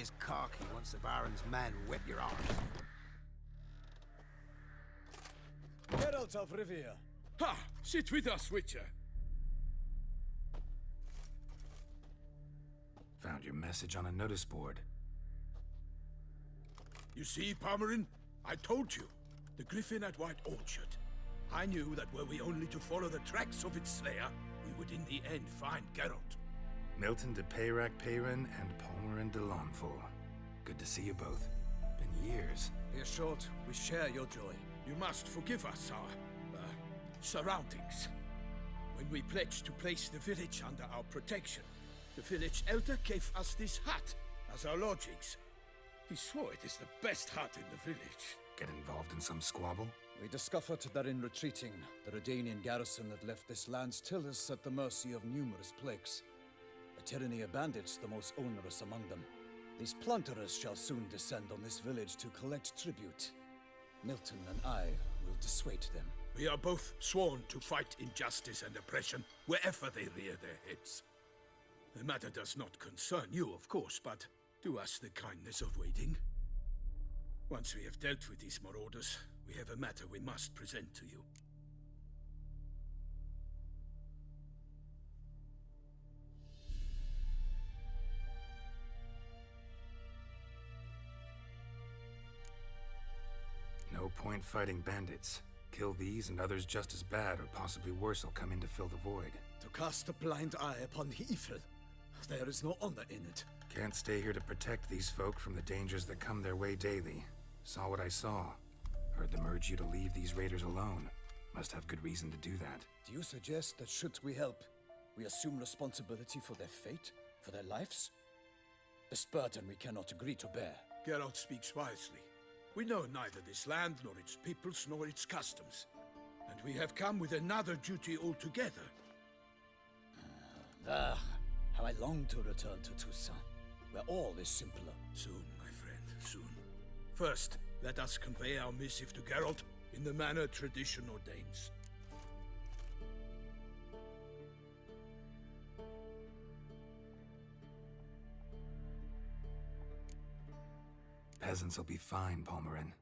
as cocky once the Baron's men whip your arms. Geralt of Rivia. Ha! Sit with us, Witcher. Found your message on a notice board. You see, Palmerin? I told you. The Griffin at White Orchard. I knew that were we only to follow the tracks of its slayer, we would in the end find Geralt. Milton de Peyrac Peyrin and Palmerin de Launfal. Good to see you both. Been years. Be assured, we share your joy. You must forgive us our surroundings. When we pledged to place the village under our protection, the village elder gave us this hut as our lodgings. He swore it is the best hut in the village. Get involved in some squabble? We discovered that in retreating, the Redanian garrison that left this land still is at the mercy of numerous plagues. A tyranny of bandits, the most onerous among them. These plunderers shall soon descend on this village to collect tribute. Milton and I will dissuade them. We are both sworn to fight injustice and oppression wherever they rear their heads. The matter does not concern you, of course, but do us the kindness of waiting. Once we have dealt with these marauders, we have a matter we must present to you. No point fighting bandits. Kill these and others just as bad, or possibly worse, will come in to fill the void. To cast a blind eye upon the evil. There is no honor in it. Can't stay here to protect these folk from the dangers that come their way daily. Saw what I saw. Heard them urge you to leave these raiders alone. Must have good reason to do that. Do you suggest that should we help, we assume responsibility for their fate, for their lives? This burden we cannot agree to bear. Geralt speaks wisely. We know neither this land, nor its peoples, nor its customs. And we have come with another duty altogether. How I long to return to Toussaint, where all is simpler. Soon, my friend, soon. First, let us convey our missive to Geralt in the manner tradition ordains. Peasants will be fine, Palmerin.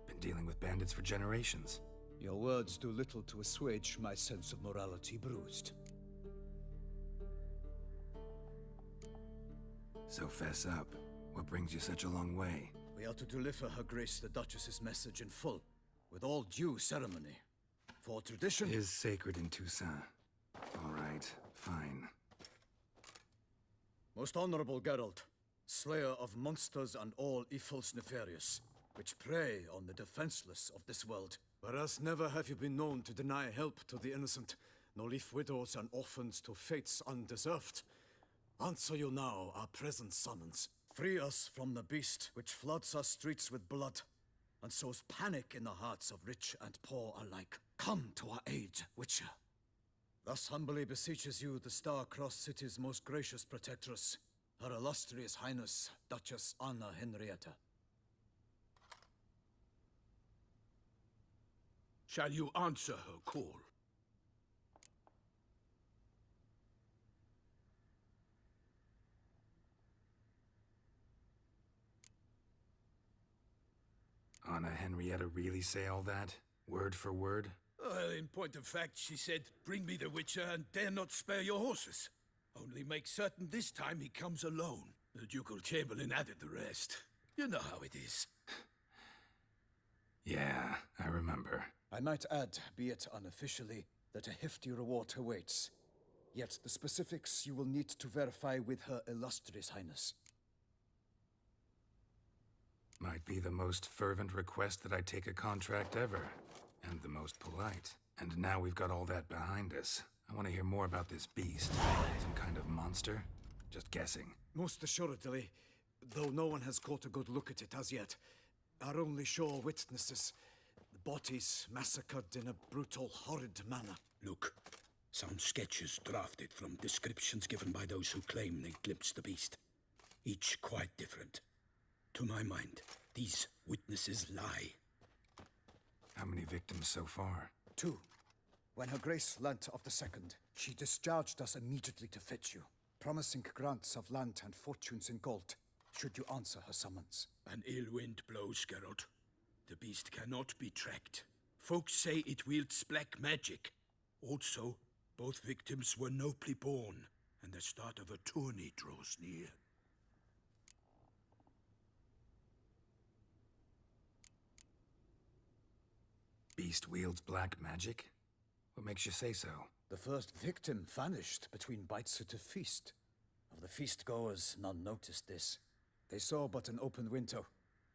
Been dealing with bandits for generations. Your words do little to assuage my sense of morality bruised. So fess up. What brings you such a long way? We are to deliver Her Grace the Duchess's message in full, with all due ceremony. For tradition Is sacred in Toussaint. All right, fine. Most honorable Geralt, slayer of monsters and all evils nefarious, which prey on the defenseless of this world. Whereas never have you been known to deny help to the innocent, nor leave widows and orphans to fates undeserved. Answer you now our present summons. Free us from the beast which floods our streets with blood, and sows panic in the hearts of rich and poor alike. Come to our aid, Witcher. Thus humbly beseeches you the Star-Crossed City's most gracious protectress, Her Illustrious Highness, Duchess Anna Henrietta. Shall you answer her call? Anna Henrietta really say all that? Word for word? Well, in point of fact, she said, "Bring me the Witcher and dare not spare your horses. Only make certain this time he comes alone." The Ducal Chamberlain added the rest. You know how it is. Yeah, I remember. I might add, be it unofficially, that a hefty reward awaits. Yet the specifics you will need to verify with Her Illustrious Highness. Might be the most fervent request that I take a contract ever. And the most polite. And now we've got all that behind us. I want to hear more about this beast. Some kind of monster? Just guessing. Most assuredly, though no one has caught a good look at it as yet. Our only sure witnesses. The bodies massacred in a brutal, horrid manner. Look, some sketches drafted from descriptions given by those who claim they glimpsed the beast. Each quite different. To my mind, these witnesses lie. How many victims so far? 2. When Her Grace learnt of the second, she discharged us immediately to fetch you, promising grants of land and fortunes in gold. should you answer her summons? An ill wind blows, Geralt. The beast cannot be tracked. Folks say it wields black magic. Also, both victims were nobly born, and the start of a tourney draws near. Beast wields black magic? What makes you say so? The first victim vanished between bites at a feast. Of the feast-goers, none noticed this. They saw but an open window,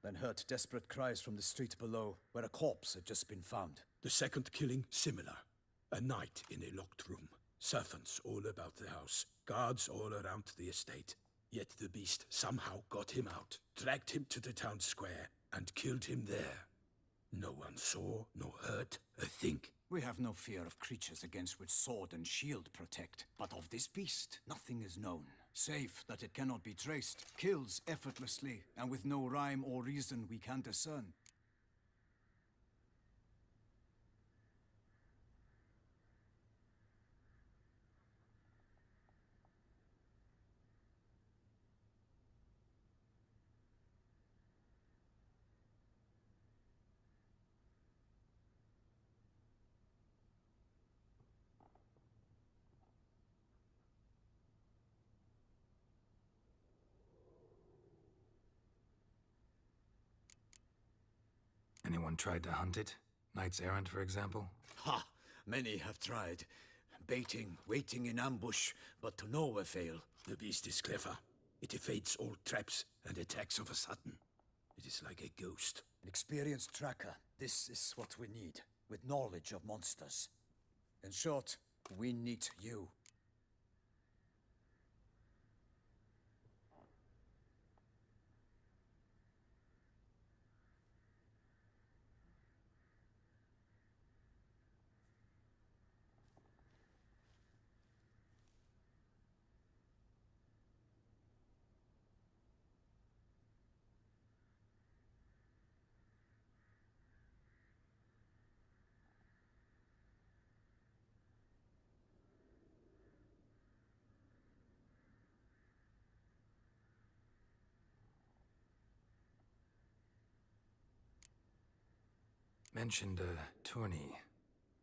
then heard desperate cries from the street below, where a corpse had just been found. The second killing, similar. A night in a locked room. Servants all about the house. Guards all around the estate. Yet the beast somehow got him out, dragged him to the town square, and killed him there. No one saw, nor heard a thing. We have no fear of creatures against which sword and shield protect. But of this beast, nothing is known. Save that it cannot be traced, kills effortlessly, and with no rhyme or reason we can discern. Anyone tried to hunt it? Knights errant, for example? Ha! Many have tried. Baiting, waiting in ambush, but to no avail. The beast is clever. It evades all traps and attacks of a sudden. It is like a ghost. An experienced tracker. This is what we need, with knowledge of monsters. In short, we need you. Mentioned a tourney.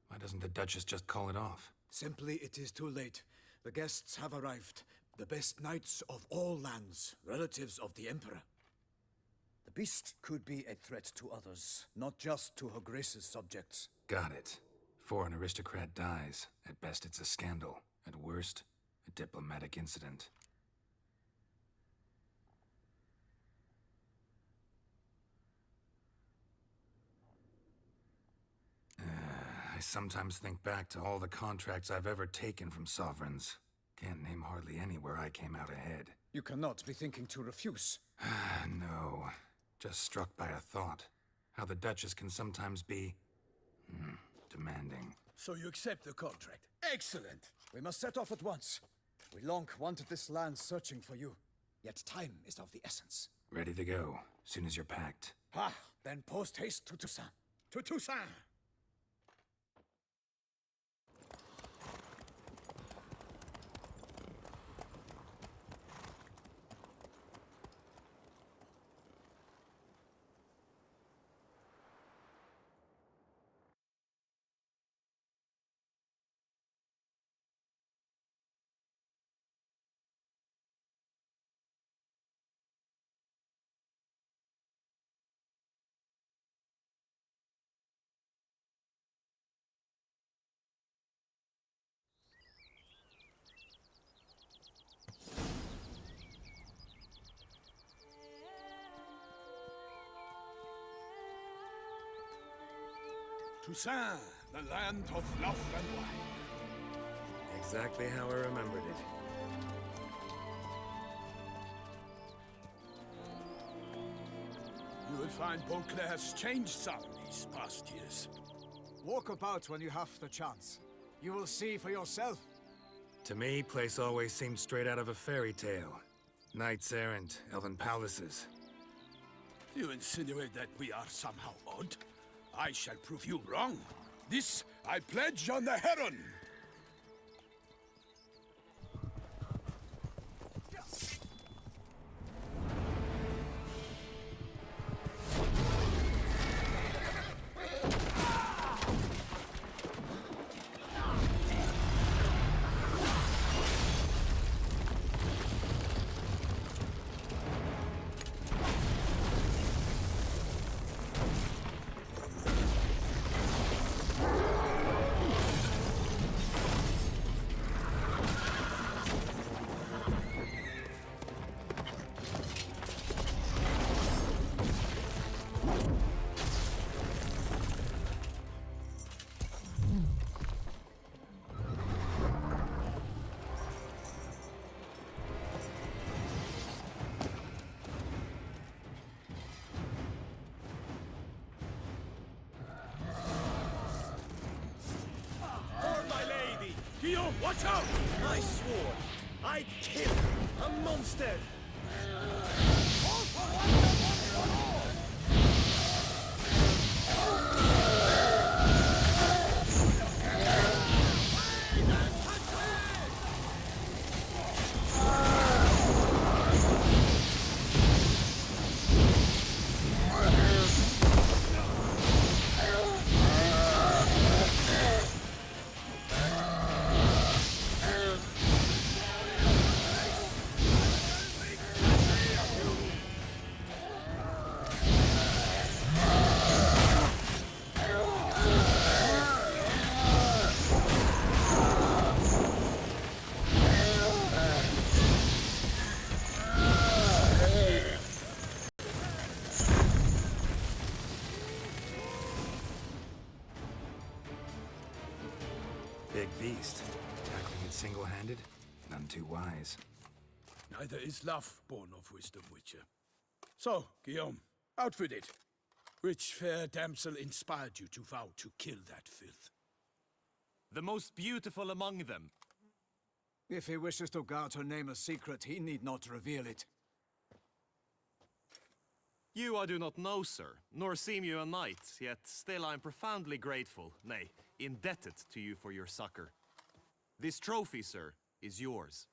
Why doesn't the Duchess just call it off? Simply, it is too late. The guests have arrived. The best knights of all lands, relatives of the Emperor. The beast could be a threat to others, not just to Her Grace's subjects. Got it. Before an aristocrat dies, at best it's a scandal. At worst, a diplomatic incident. I sometimes think back to all the contracts I've ever taken from sovereigns. Can't name hardly any where I came out ahead. You cannot be thinking to refuse. No. Just struck by a thought. How the Duchess can sometimes be... demanding. So you accept the contract. Excellent! We must set off at once. We long wanted this land searching for you. Yet time is of the essence. Ready to go, soon as you're packed. Ha! Then post haste to Toussaint. To Toussaint! Toussaint, the land of love and wine. Exactly how I remembered it. You will find Beauclair's changed some these past years. Walk about when you have the chance. You will see for yourself. To me, place always seemed straight out of a fairy tale. Knights errant, elven palaces. You insinuate that we are somehow odd? I shall prove you wrong. This I pledge on the Heron! Guillaume, watch out! I swore I'd kill a monster! Big beast. Tackling it single-handed? None too wise. Neither is love born of wisdom, Witcher. So, Guillaume, out with it. Which fair damsel inspired you to vow to kill that filth? The most beautiful among them. If he wishes to guard her name a secret, he need not reveal it. You I do not know, sir, nor seem you a knight, yet still I am profoundly grateful, nay, indebted to you for your succor. This trophy, sir, is yours.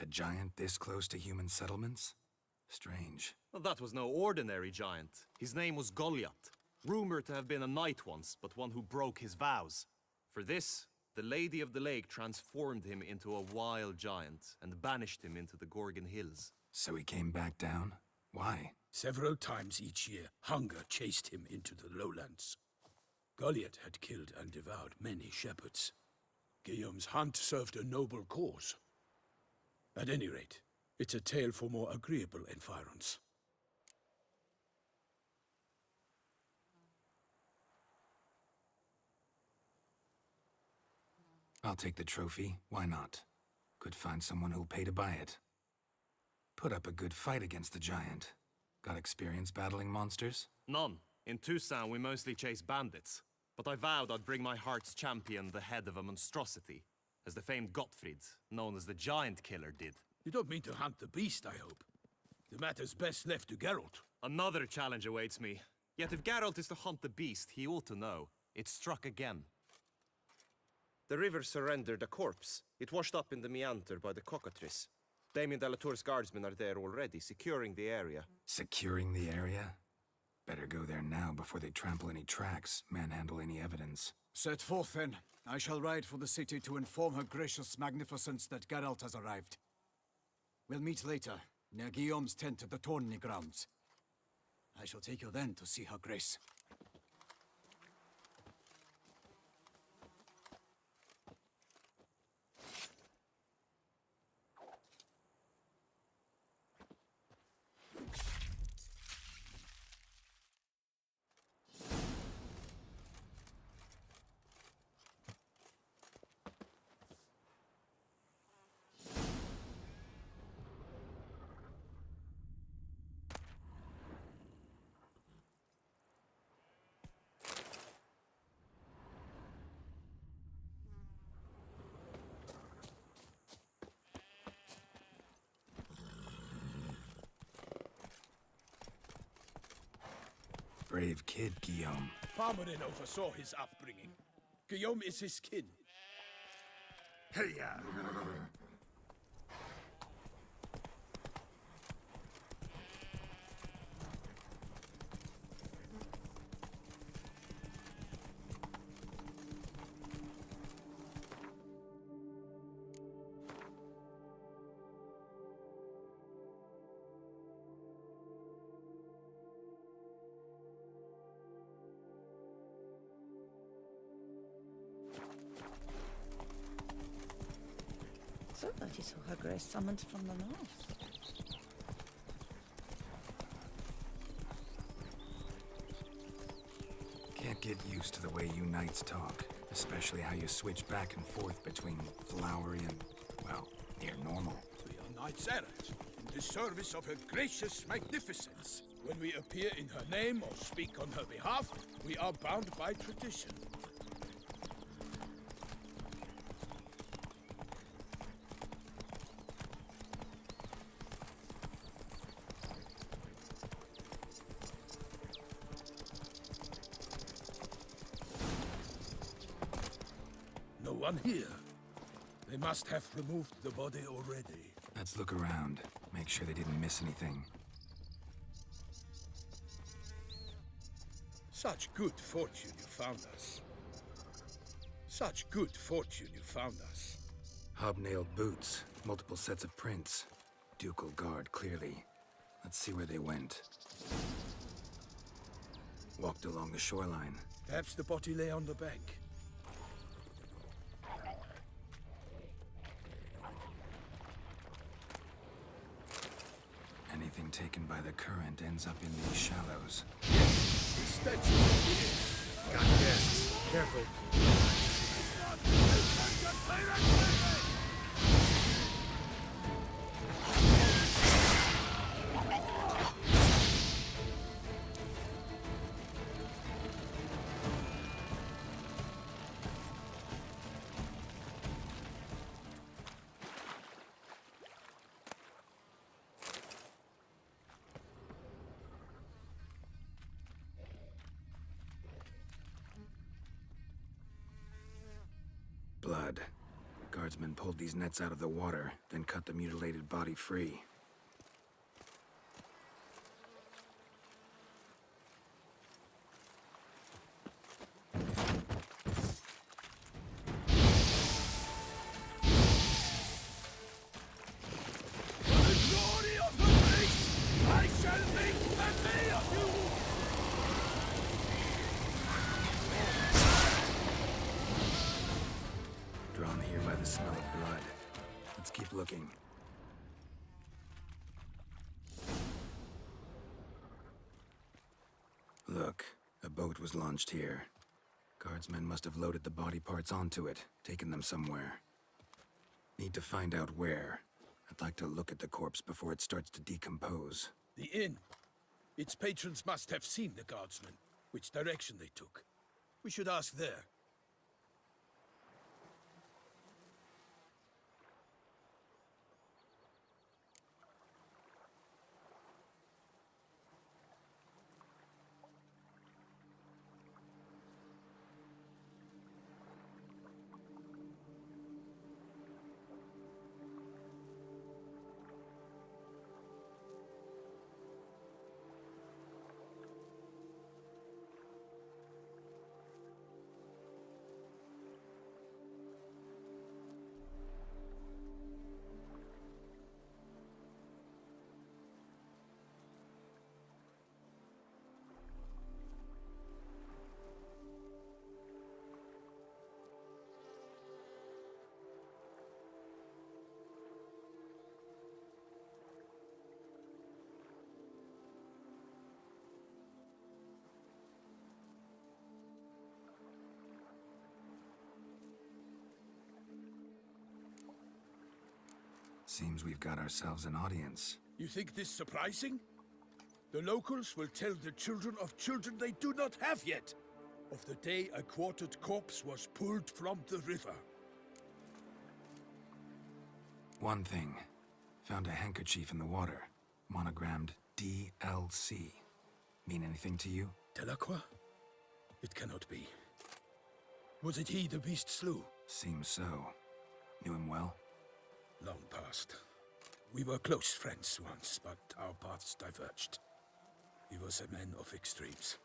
A giant this close to human settlements? Strange. Well, that was no ordinary giant. His name was Goliath, rumored to have been a knight once, but one who broke his vows. For this, the Lady of the Lake transformed him into a wild giant and banished him into the Gorgon Hills. So he came back down? Why? Several times each year, hunger chased him into the lowlands. Goliath had killed and devoured many shepherds. Guillaume's hunt served a noble cause. At any rate, it's a tale for more agreeable environs. I'll take the trophy. Why not? Could find someone who'll pay to buy it. Put up a good fight against the giant. Got experience battling monsters? None. In Toussaint, we mostly chase bandits. But I vowed I'd bring my heart's champion the head of a monstrosity, as the famed Gottfried, known as the Giant Killer, did. You don't mean to hunt the beast, I hope. The matter's best left to Geralt. Another challenge awaits me. Yet if Geralt is to hunt the beast, he ought to know. It struck again. The river surrendered a corpse. It washed up in the meander by the cockatrice. Damien Delatour's guardsmen are there already, securing the area. Securing the area? Better go there now before they trample any tracks, manhandle any evidence. Set forth, then. I shall ride for the city to inform her gracious magnificence that Geralt has arrived. We'll meet later, near Guillaume's tent at the tourney grounds. I shall take you then to see her grace. Brave kid, Guillaume. Parmarin oversaw his upbringing. Guillaume is his kin. Hey-ya! So that you saw her grace summoned from the north. Can't get used to the way you knights talk. Especially how you switch back and forth between flowery and, well, near normal. We are knights errant, in the service of her gracious magnificence. When we appear in her name or speak on her behalf, we are bound by tradition. No one here. They must have removed the body already. Let's look around. Make sure they didn't miss anything. Such good fortune you found us. Such good fortune you found us. Hobnailed boots, multiple sets of prints. Ducal guard, clearly. Let's see where they went. Walked along the shoreline. Perhaps the body lay on the bank. Anything taken by the current ends up in these shallows. The stench is here. Got guests. Careful. Blood. Guardsmen pulled these nets out of the water, then cut the mutilated body free. Drawn here by the smell of blood. Let's keep looking. Look, a boat was launched here. Guardsmen must have loaded the body parts onto it, taken them somewhere. Need to find out where. I'd like to look at the corpse before it starts to decompose. The inn. Its patrons must have seen the guardsmen, which direction they took. We should ask there. Seems we've got ourselves an audience. You think this surprising? The locals will tell the children of children they do not have yet of the day a quartered corpse was pulled from the river. One thing. Found a handkerchief in the water. Monogrammed DLC. Mean anything to you? Delacroix? It cannot be. Was it he the beast slew? Seems so. Knew him well? Long past. We were close friends once, but our paths diverged. He was a man of extremes,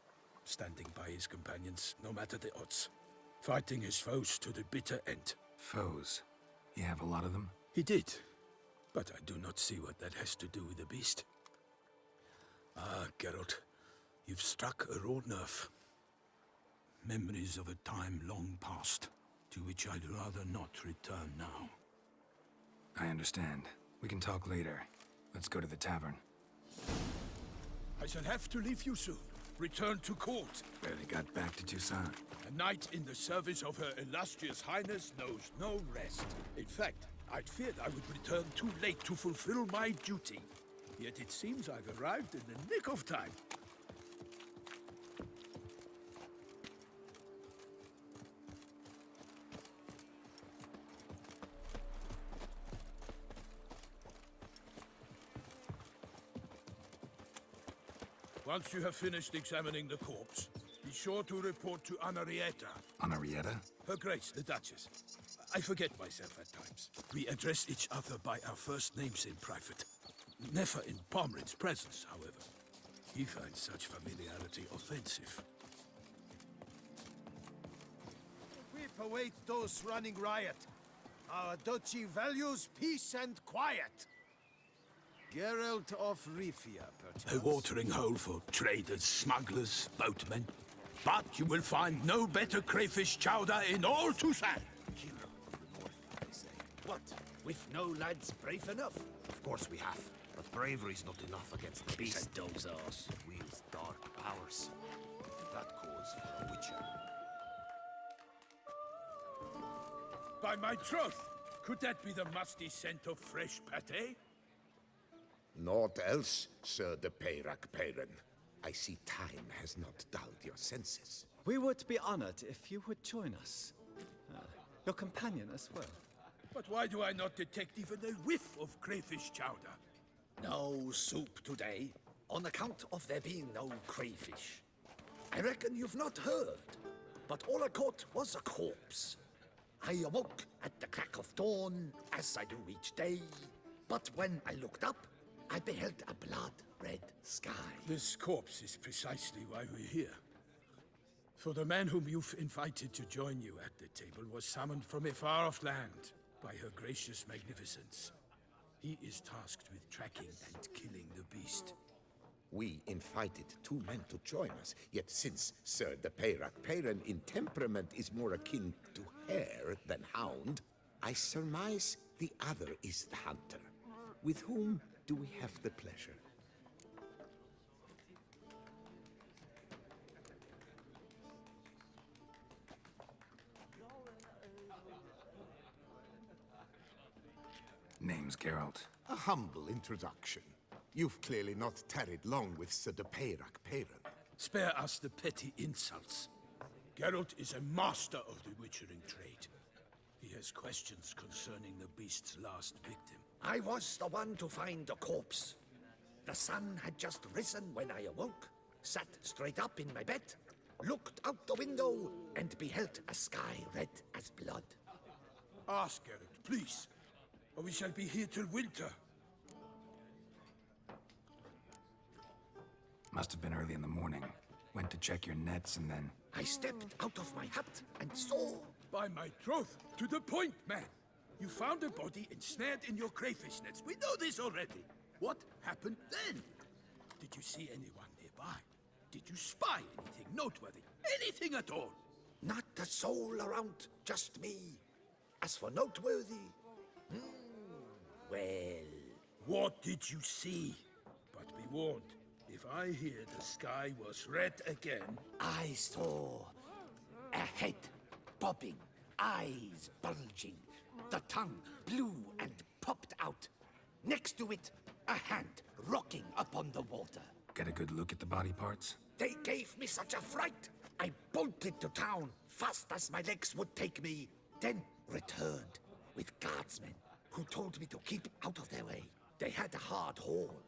standing by his companions no matter the odds, fighting his foes to the bitter end. Foes? You have a lot of them? He did, but I do not see what that has to do with the beast. Ah, Geralt, you've struck a raw nerve. Memories of a time long past, to which I'd rather not return now. I understand. We can talk later. Let's go to the tavern. I shall have to leave you soon. Return to court. Barely got back to Toussaint. A knight in the service of Her Illustrious Highness knows no rest. In fact, I'd feared I would return too late to fulfill my duty. Yet it seems I've arrived in the nick of time. Once you have finished examining the corpse, be sure to report to Anarietta, Anarietta? Her Grace, the Duchess. I forget myself at times. We address each other by our first names in private. Never in Pomrin's presence, however. He finds such familiarity offensive. Whip await those running riot. Our duchy values peace and quiet. Geralt of Rivia, perchance. A watering hole for traders, smugglers, boatmen. But you will find no better crayfish chowder in all Toussaint. Hero of the North, they say. What? We've no lads brave enough? Of course we have. But bravery's not enough against the beast. Those arse wields dark powers. That calls for a witcher. By my troth, could that be the musty scent of fresh pâté? Naught else, Sir de Peyrac Peyran. I see time has not dulled your senses. We would be honored if you would join us. Your companion as well. But why do I not detect even a whiff of crayfish chowder? No soup today, on account of there being no crayfish. I reckon you've not heard, but all I caught was a corpse. I awoke at the crack of dawn, as I do each day, but when I looked up, I beheld a blood-red sky. This corpse is precisely why we're here. For the man whom you've invited to join you at the table was summoned from a far-off land by her gracious magnificence. He is tasked with tracking and killing the beast. We invited two men to join us, yet since Sir de Peyrac Peyran in temperament is more akin to hare than hound, I surmise the other is the hunter. With whom do we have the pleasure? Name's Geralt. A humble introduction. You've clearly not tarried long with Sir de Peyrac Peyran. Spare us the petty insults. Geralt is a master of the witchering trade. He has questions concerning the beast's last victim. I was the one to find the corpse. The sun had just risen when I awoke, sat straight up in my bed, looked out the window, and beheld a sky red as blood. Ask Geralt, please, or we shall be here till winter. Must have been early in the morning. Went to check your nets and then... I stepped out of my hut and saw... By my troth, to the point, man. You found a body ensnared in your crayfish nets. We know this already. What happened then? Did you see anyone nearby? Did you spy anything noteworthy? Anything at all? Not a soul around, just me. As for noteworthy... well... What did you see? But be warned, if I hear the sky was red again... I saw a head bobbing, eyes bulging, the tongue blue and popped out, Next to it, a hand rocking upon the water. Get a good look at the body parts? They gave me such a fright. I bolted to town fast as my legs would take me, then returned with guardsmen who told me to keep out of their way. They had a hard haul.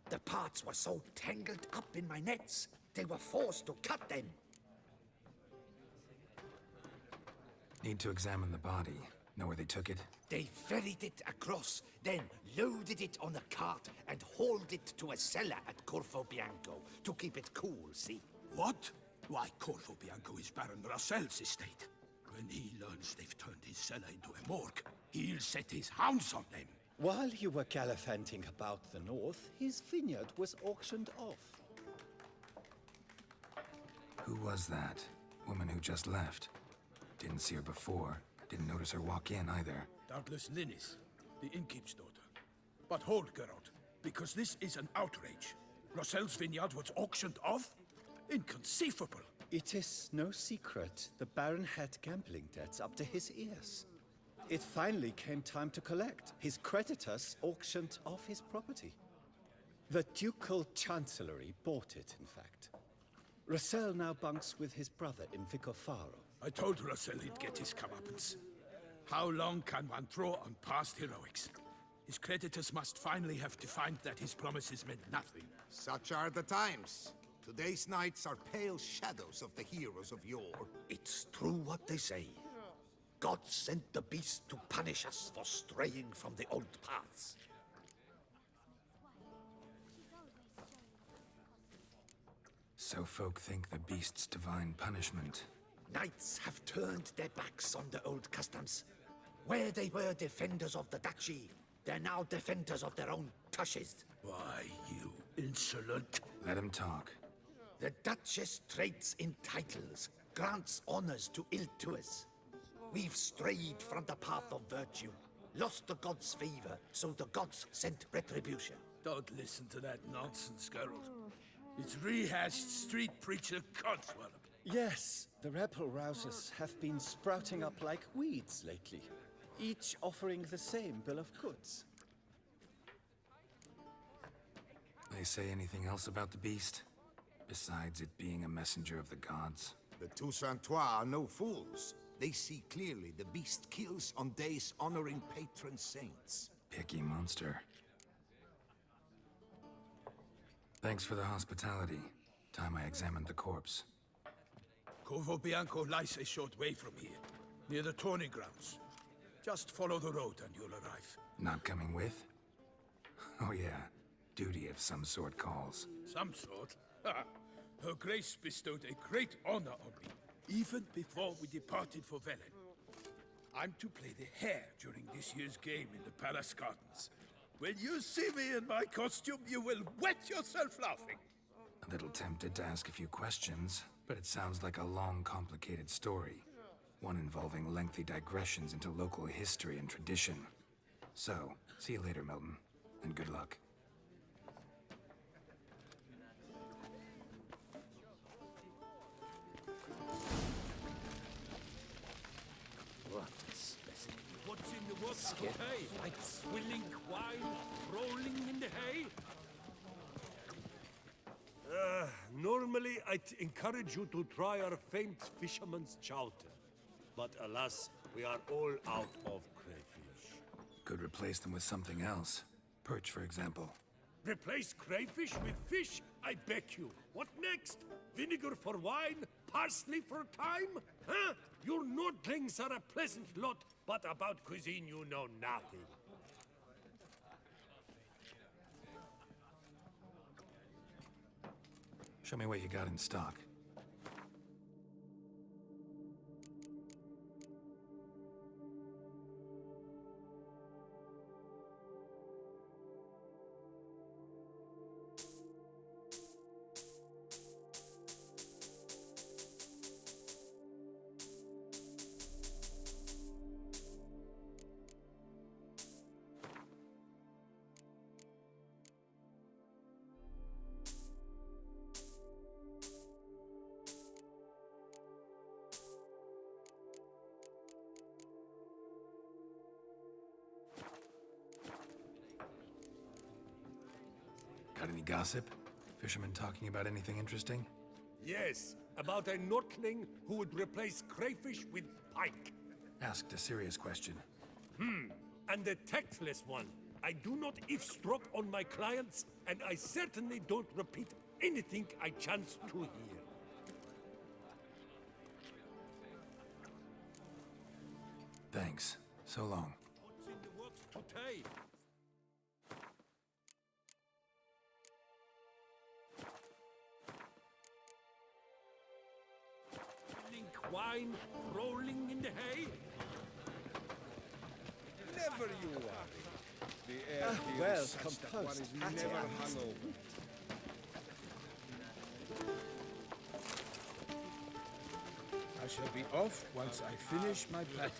The parts were so tangled up in my nets, they were forced to cut them. Need to examine the body. Know where they took it? They ferried it across, then loaded it on a cart and hauled it to a cellar at Corvo Bianco to keep it cool, see? What? Why, Corvo Bianco is Baron Rossel's estate. When he learns they've turned his cellar into a morgue, he'll set his hounds on them. While you were gallivanting about the north, his vineyard was auctioned off. Who was that? Woman who just left. Didn't see her before. Didn't notice her walk in either. Doubtless Linnis, the innkeep's daughter. But hold, Geralt, because this is an outrage. Rossel's vineyard was auctioned off? Inconceivable. It is no secret the Baron had gambling debts up to his ears. It finally came time to collect. His creditors auctioned off his property. The Ducal Chancellery bought it, in fact. Rossel now bunks with his brother in Vicofaro. I told Rossel he'd get his comeuppance. How long can one draw on past heroics? His creditors must finally have defined that his promises meant nothing. Such are the times. Today's knights are pale shadows of the heroes of yore. It's true what they say. God sent the beast to punish us for straying from the old paths. So folk think the beast's divine punishment. Knights have turned their backs on the old customs. Where they were defenders of the duchy, they're now defenders of their own tushes. Why, you insolent... Let him talk. The Duchess trades in titles, grants honors to ill-doers. We've strayed from the path of virtue, lost the gods' favor, so the gods sent retribution. Don't listen to that nonsense, Geralt. It's rehashed street preacher codswallop. Yes, the rebel rousers have been sprouting up like weeds lately, each offering the same bill of goods. They say anything else about the beast? Besides it being a messenger of the gods? The Toussaintois are no fools. They see clearly the beast kills on days honoring patron saints. Picky monster. Thanks for the hospitality. Time I examined the corpse. Corvo Bianco lies a short way from here, near the tourney grounds. Just follow the road and you'll arrive. Not coming with? Oh yeah, duty of some sort calls. Some sort? Ha! Her Grace bestowed a great honor on me, even before we departed for Velen. I'm to play the hare during this year's game in the palace gardens. When you see me in my costume, you will wet yourself laughing. A little tempted to ask a few questions, but it sounds like a long, complicated story. One involving lengthy digressions into local history and tradition. So, see you later, Milton, and good luck. What a specimen. What's in the water? Hay, like swilling wine, rolling in the hay. Normally, I'd encourage you to try our famed fisherman's chowder. But alas, we are all out of crayfish. Could replace them with something else. Perch, for example. Replace crayfish with fish? I beg you. What next? Vinegar for wine? Parsley for thyme? Huh? Your Nordlings are a pleasant lot, but about cuisine you know nothing. Show me what you got in stock. Got any gossip? Fishermen talking about anything interesting? Yes, about a Nordling who would replace crayfish with pike. Asked a serious question. And the tactless one. I do not eavesdrop on my clients, and I certainly don't repeat anything I chance to hear. Thanks. So long. What's in the works today? Link wine rolling in the hay? Never you worry. The air here well is such that one composed, is Attians. never hungover. I shall be off once I finish my pate.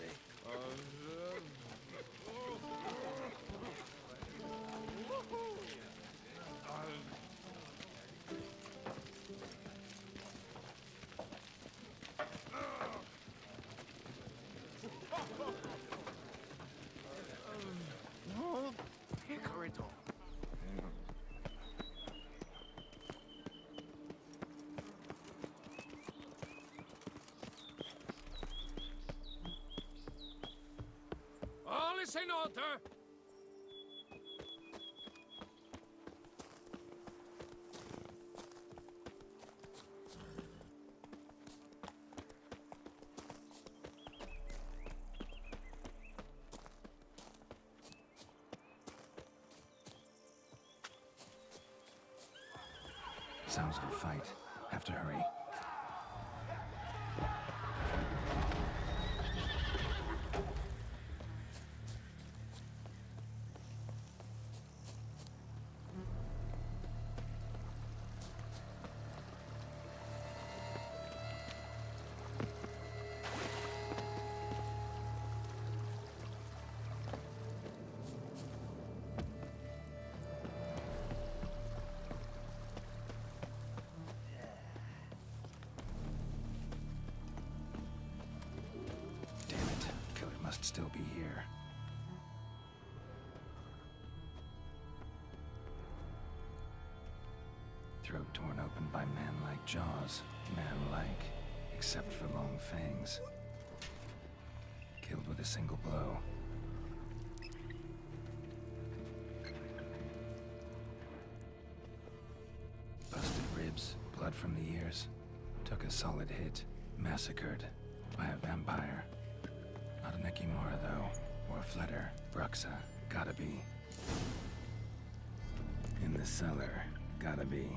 All is in order. Sounds like a fight. Have to hurry. Damn it. Killer must still be here. Throat torn open by man-like jaws. Man-like, except for long fangs. Killed with a single blow. Busted ribs, blood from the ears. Took a solid hit. Massacred by a vampire. Not an Ekimura, though. Or a Fletter. Bruxa. Gotta be. In the cellar. Gotta be.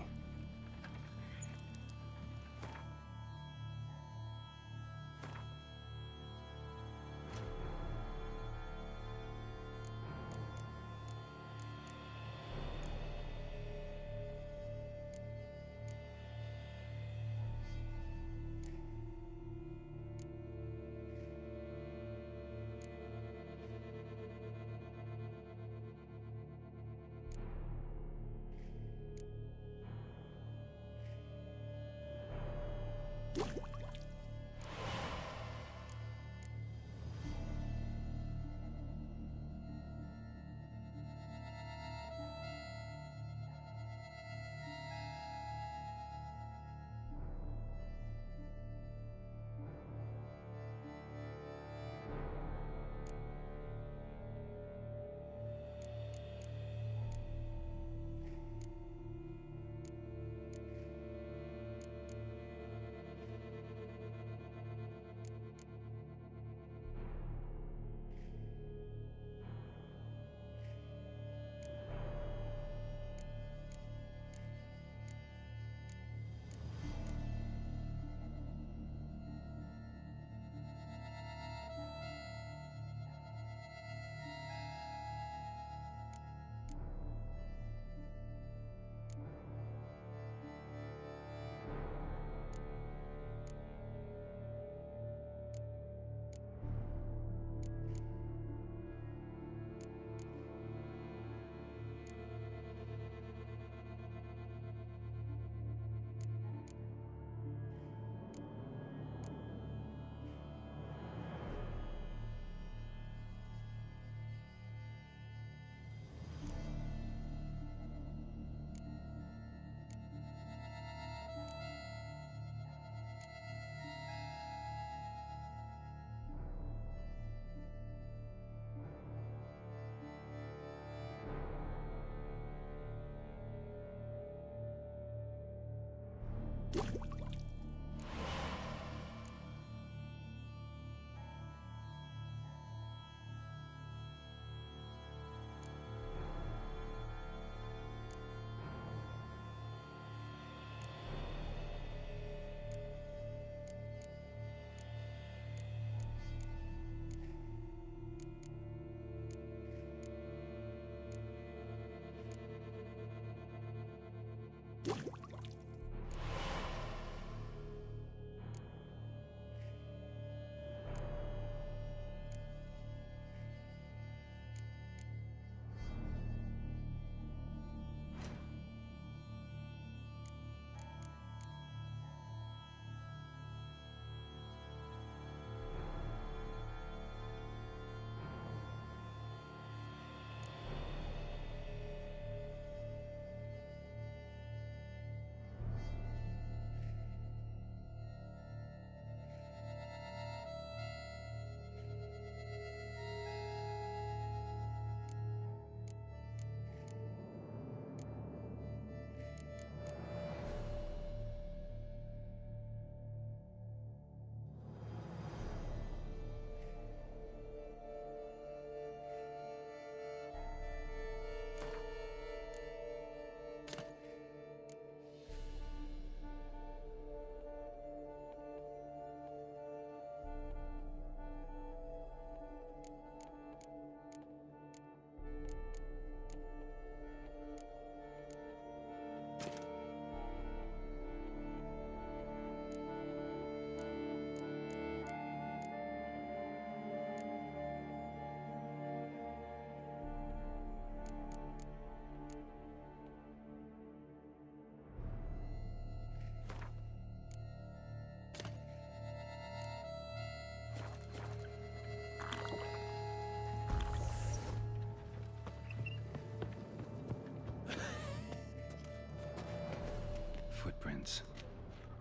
Footprints.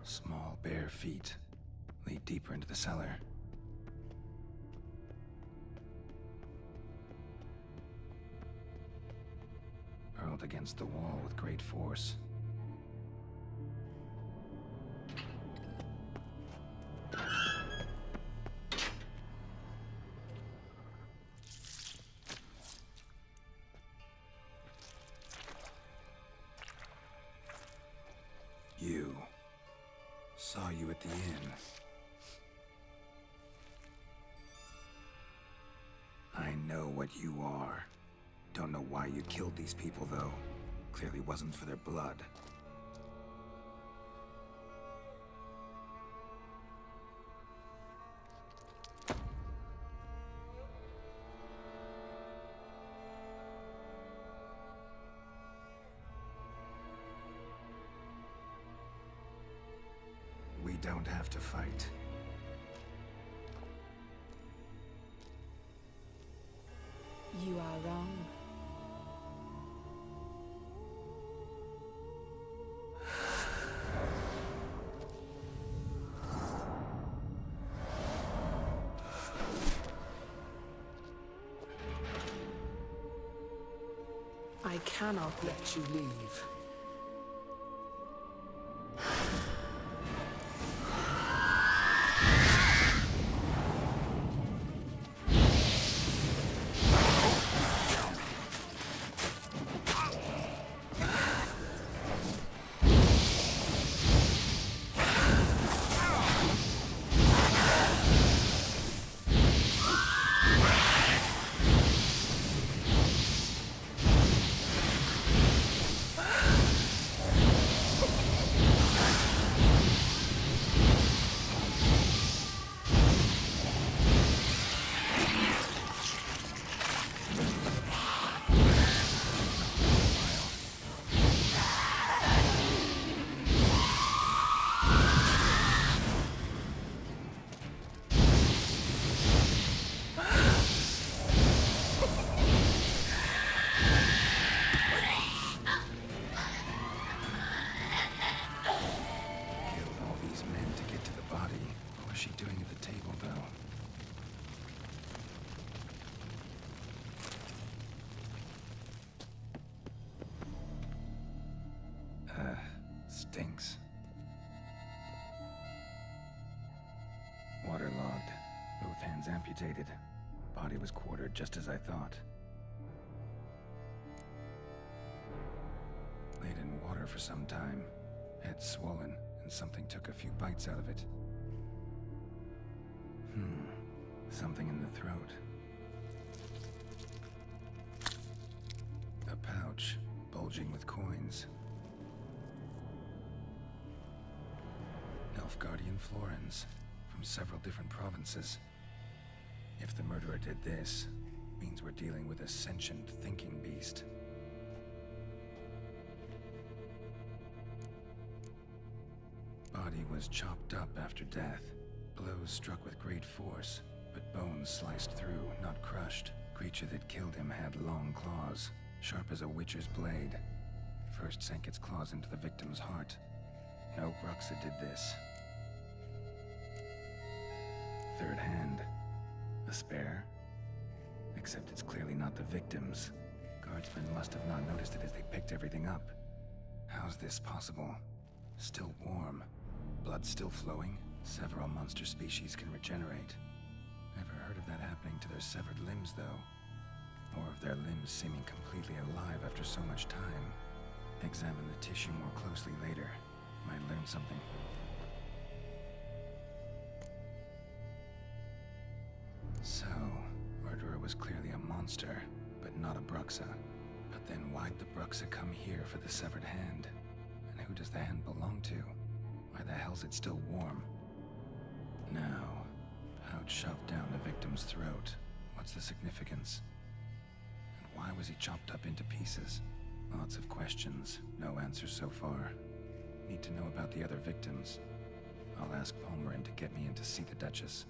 Small, bare feet. Lead deeper into the cellar. Hurled against the wall with great force. You. Saw you at the inn. I know what you are. Don't know why you killed these people, though. Clearly wasn't for their blood. We don't have to fight. You are wrong. I cannot let you leave. Stinks. Hands amputated. Body was quartered just as I thought. Laid in water for some time. Head swollen, and something took a few bites out of it. Something in the throat. A pouch, bulging with coins. Nilfgaardian florins, from several different provinces. If the murderer did this, means we're dealing with a sentient thinking beast. Body was chopped up after death. Blows struck with great force, but bones sliced through, not crushed. Creature that killed him had long claws, sharp as a witcher's blade. First sank its claws into the victim's heart. No Bruxa did this. Third hand. A spare? Except it's clearly not the victim's. Guardsmen must have not noticed it as they picked everything up. How's this possible? Still warm. Blood still flowing? Several monster species can regenerate. Never heard of that happening to their severed limbs, though. Or of their limbs seeming completely alive after so much time. Examine the tissue more closely later. Might learn something. So, murderer was clearly a monster, but not a Bruxa. But then why'd the Bruxa come here for the severed hand? And who does the hand belong to? Why the hell's it still warm? Now, pouch shoved down the victim's throat. What's the significance? And why was he chopped up into pieces? Lots of questions, no answers so far. Need to know about the other victims. I'll ask Palmerin to get me in to see the Duchess.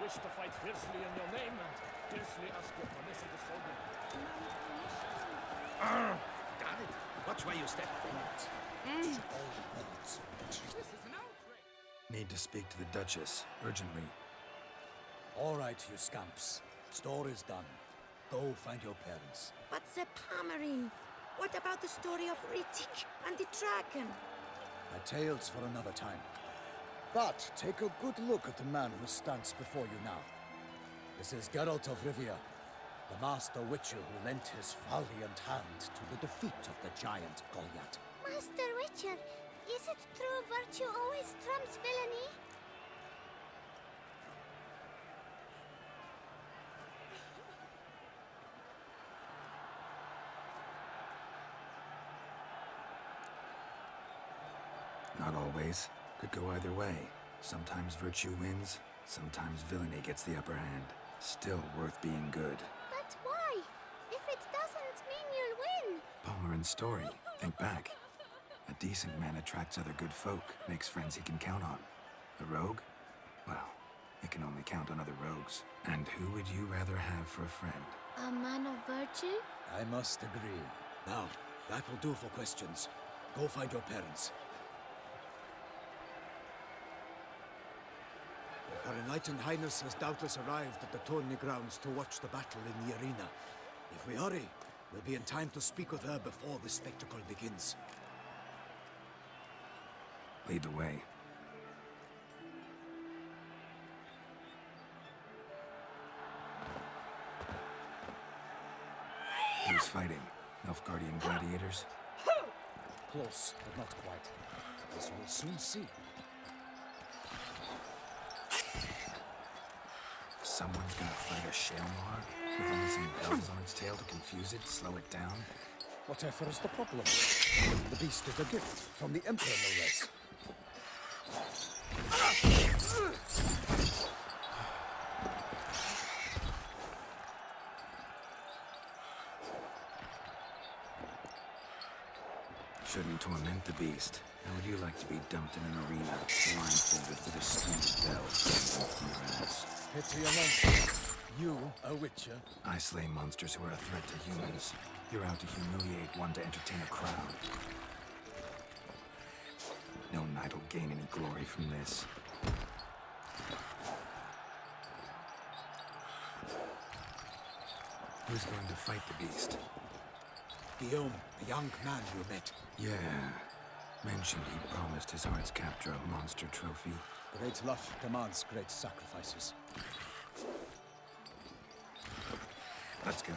Wish to fight fiercely in your name and fiercely ask your permission to solve it. Damn it! Watch where you step. This is an outrage. Need to speak to the Duchess, urgently. All right, you scamps. Story's done. Go find your parents. But the Palmerin, what about the story of Rittik and the dragon? A tale's for another time. But take a good look at the man who stands before you now. This is Geralt of Rivia, the master witcher who lent his valiant hand to the defeat of the giant Goliath. Master Witcher, is it true virtue always trumps villainy? Not always. Could go either way. Sometimes virtue wins, sometimes villainy gets the upper hand. Still worth being good. But why? If it doesn't mean you'll win. Palmerin's story. Think back. A decent man attracts other good folk, makes friends he can count on. A rogue? Well, he can only count on other rogues. And who would you rather have for a friend? A man of virtue? I must agree. Now, that will do for questions. Go find your parents. Her Enlightened Highness has doubtless arrived at the tourney grounds to watch the battle in the arena. If we hurry, we'll be in time to speak with her before the spectacle begins. Lead the way. Who's fighting? Nilfgaardian gladiators? Close, but not quite. As you will soon see. Someone's gonna fight a Shelmar with only some bells on its tail to confuse it, slow it down? Whatever is the problem? The beast is a gift from the Emperor, no less. Shouldn't torment the beast. How would you like to be dumped in an arena, blindfolded with a string of bells dangling from your ass? Pity a monster. You, a witcher? I slay monsters who are a threat to humans. You're out to humiliate one to entertain a crowd. No knight will gain any glory from this. Who's going to fight the beast? Guillaume, the young man you met. Yeah. Mentioned he promised his heart's capture a monster trophy. Great love demands great sacrifices. Let's go.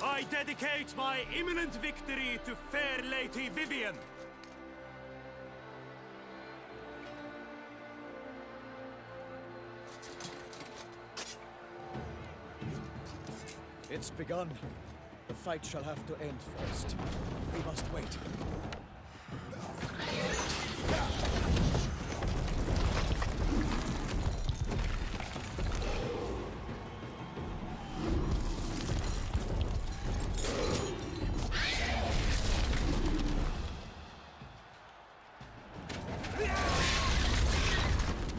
I dedicate my imminent victory to fair Lady Vivian. It's begun. The fight shall have to end first. We must wait.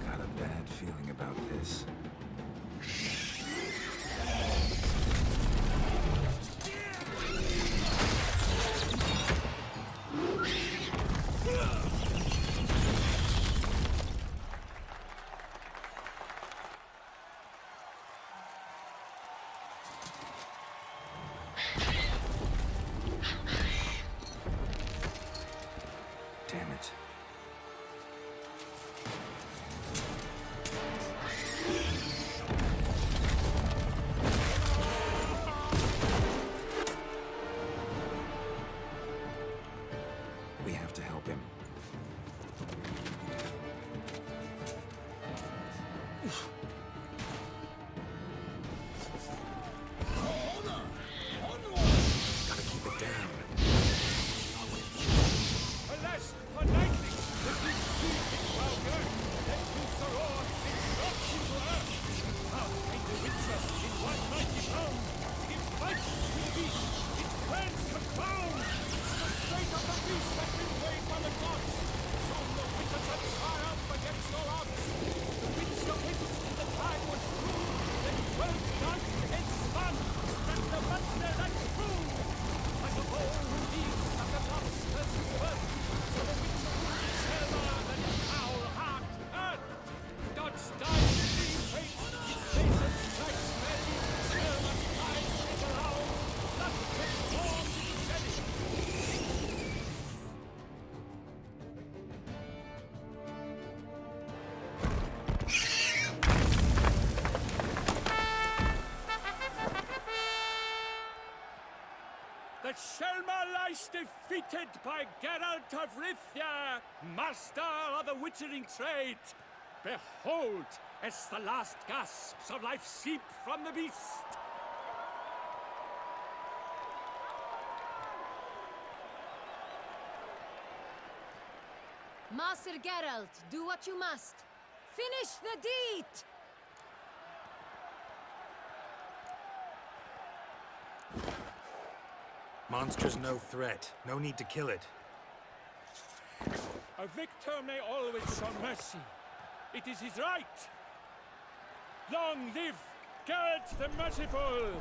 Got a bad feeling about this. Damn it. We have to help him. Gotta keep it down. Alas, for lightning, the big sea is vulgar, then to Soror it drops into earth. How can the witcher in one mighty pound give fight to the beast? Its plans confound! The fate of the beast has been weighed by the gods. Soon the witcher shall triumph against all odds. The witch of him in the time was true, then 12 danced and spun, and the monster that true. Like a bow who leaves at the lobster's birth, so the witch of Selma that is foul heart earth. Gods die in the fate, its faces strikes merry, Selma's eyes is around, that transforms into jelly. The Shelma lies defeated by Geralt of Rivia, master of the witchering trade. Behold, as the last gasps of life seep from the beast. Master Geralt, do what you must. Finish the deed! Monster's no threat. No need to kill it. A victor may always show mercy. It is his right. Long live Geralt the Merciful!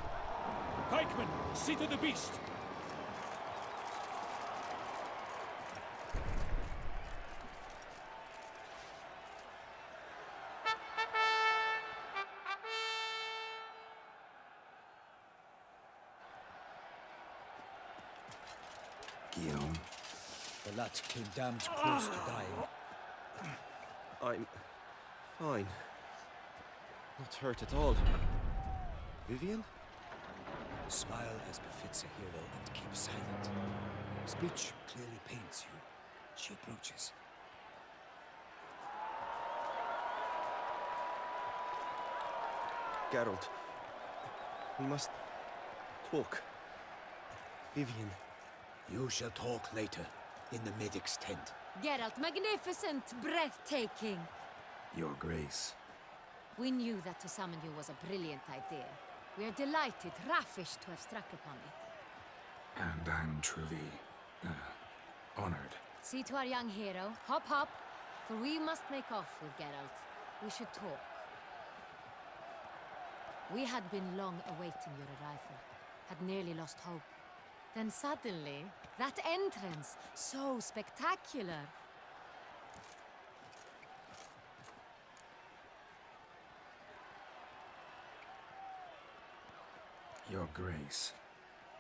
Pikemen, see to the beast. Guillaume, The lad came damned close to dying. I'm fine. Not hurt at all. Vivian? Smile as befits a hero and keep silent. Speech clearly pains you. She approaches. Geralt, we must talk. Vivian. You shall talk later, in the medic's tent. Geralt, magnificent, breathtaking. Your Grace. We knew that to summon you was a brilliant idea. We are delighted, ravished to have struck upon it. And I'm truly, honored. See to our young hero. Hop, hop. For we must make off with Geralt. We should talk. We had been long awaiting your arrival. Had nearly lost hope. Then suddenly, that entrance, so spectacular. Your Grace.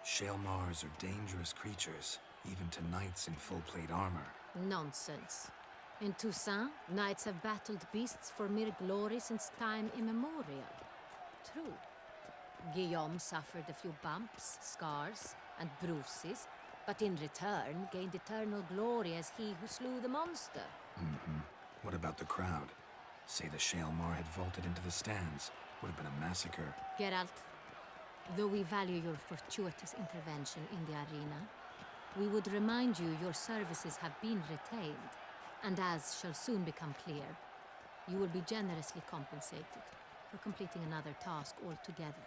Shaelmars are dangerous creatures, even to knights in full-plate armor. Nonsense. In Toussaint, knights have battled beasts for mere glory since time immemorial. True. Guillaume suffered a few bumps, scars, and bruises, but in return gained eternal glory as he who slew the monster. What about the crowd? Say the Shaelmar had vaulted into the stands. Would have been a massacre. Geralt, though we value your fortuitous intervention in the arena, we would remind you your services have been retained, and as shall soon become clear, you will be generously compensated for completing another task altogether.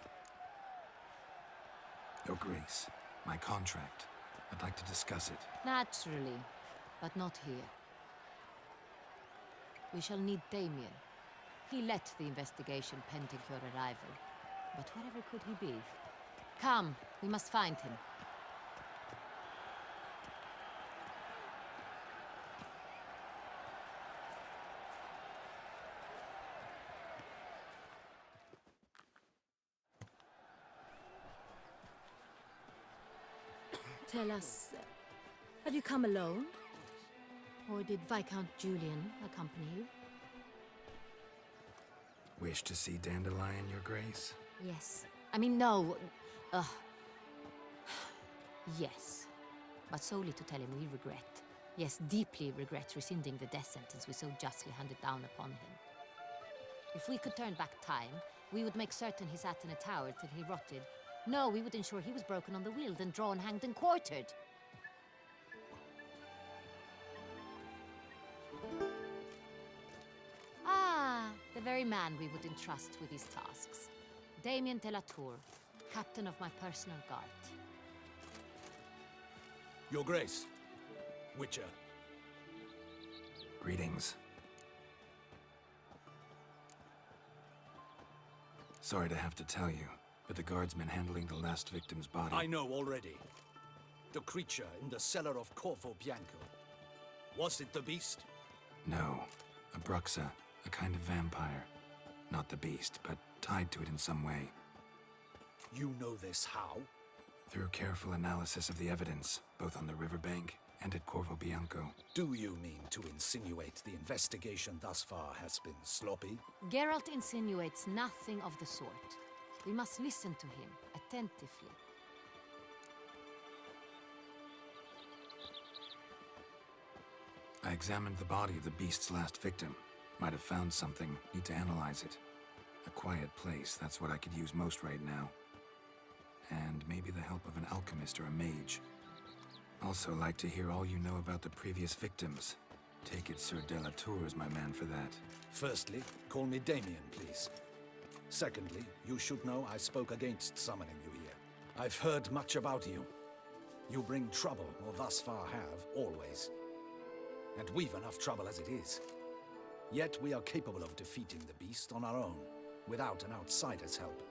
Your Grace, my contract. I'd like to discuss it. Naturally, but not here. We shall need Damien. He led the investigation pending your arrival. But wherever could he be? Come, we must find him. Tell us, have you come alone? Or did Viscount Julian accompany you? Wish to see Dandelion, Your Grace? Yes. I mean, no. Yes. But solely to tell him we regret. Yes, deeply regret rescinding the death sentence we so justly handed down upon him. If we could turn back time, we would make certain he sat in a tower till he rotted. No, we would ensure he was broken on the wheel, then drawn, hanged, and quartered. Ah, the very man we would entrust with these tasks. Damien de la Tour, captain of my personal guard. Your Grace, Witcher. Greetings. Sorry to have to tell you, but the guardsman handling the last victim's body... I know already. The creature in the cellar of Corvo Bianco. Was it the beast? No. A Bruxa, a kind of vampire. Not the beast, but tied to it in some way. You know this how? Through careful analysis of the evidence, both on the riverbank and at Corvo Bianco. Do you mean to insinuate the investigation thus far has been sloppy? Geralt insinuates nothing of the sort. We must listen to him attentively. I examined the body of the beast's last victim. Might have found something. Need to analyze it. A quiet place, that's what I could use most right now. And maybe the help of an alchemist or a mage. Also like to hear all you know about the previous victims. Take it Sir de la Tour is my man for that. Firstly, call me Damien, please. Secondly, you should know I spoke against summoning you here. I've heard much about you. You bring trouble, or thus far have, always. and we've enough trouble as it is. Yet we are capable of defeating the beast on our own, without an outsider's help.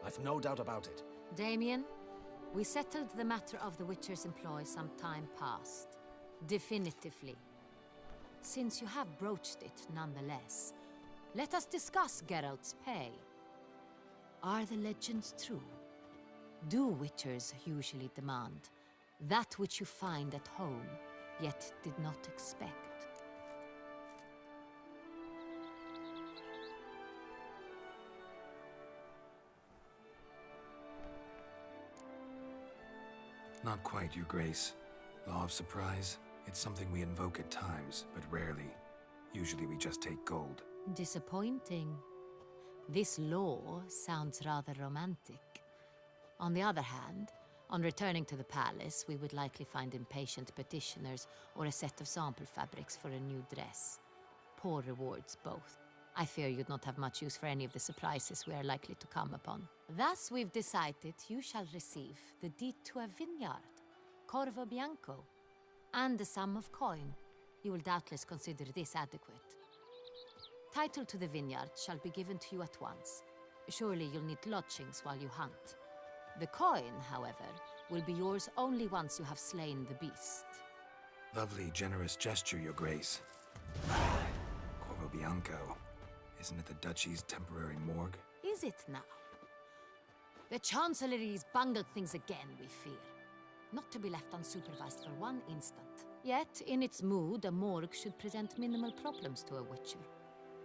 I've no doubt about it. Damien, we settled the matter of the Witcher's employ some time past. Definitively. Since you have broached it nonetheless, let us discuss Geralt's pay. Are the legends true? Do Witchers usually demand that which you find at home, yet did not expect? Not quite, Your Grace. Law of surprise, it's something we invoke at times, but rarely. Usually we just take gold. Disappointing. This law sounds rather romantic. On the other hand, on returning to the palace, we would likely find impatient petitioners or a set of sample fabrics for a new dress. Poor rewards both. I fear you'd not have much use for any of the surprises we are likely to come upon. Thus, we've decided you shall receive the deed to a vineyard, Corvo Bianco, and a sum of coin. You will doubtless consider this adequate. Title to the vineyard shall be given to you at once. Surely you'll need lodgings while you hunt. The coin, however, will be yours only once you have slain the beast. Lovely, generous gesture, Your Grace. Corvo Bianco. Isn't it the Duchy's temporary morgue? Is it now? The Chancellery's bungled things again, we fear. Not to be left unsupervised for one instant. Yet, in its mood, a morgue should present minimal problems to a Witcher.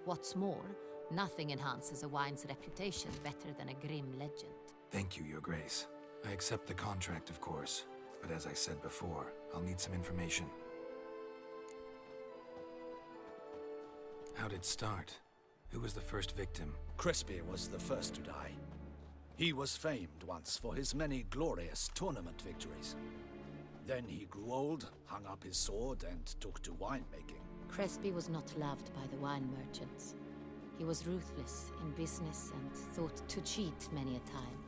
What's more, nothing enhances a wine's reputation better than a grim legend. Thank you, Your Grace. I accept the contract, of course. But as I said before, I'll need some information. How'd it start? Who was the first victim? Crespi was the first to die. He was famed once for his many glorious tournament victories. Then he grew old, hung up his sword, and took to winemaking. Crespi was not loved by the wine merchants. He was ruthless in business and thought to cheat many a time.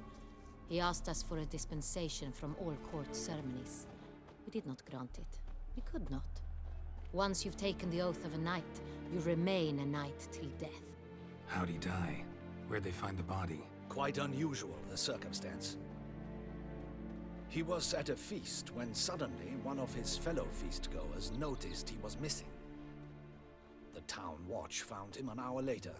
He asked us for a dispensation from all court ceremonies. We did not grant it. We could not. Once you've taken the oath of a knight, you remain a knight till death. How'd he die? Where'd they find the body? Quite unusual, the circumstance. He was at a feast when suddenly one of his fellow feastgoers noticed he was missing. The town watch found him an hour later,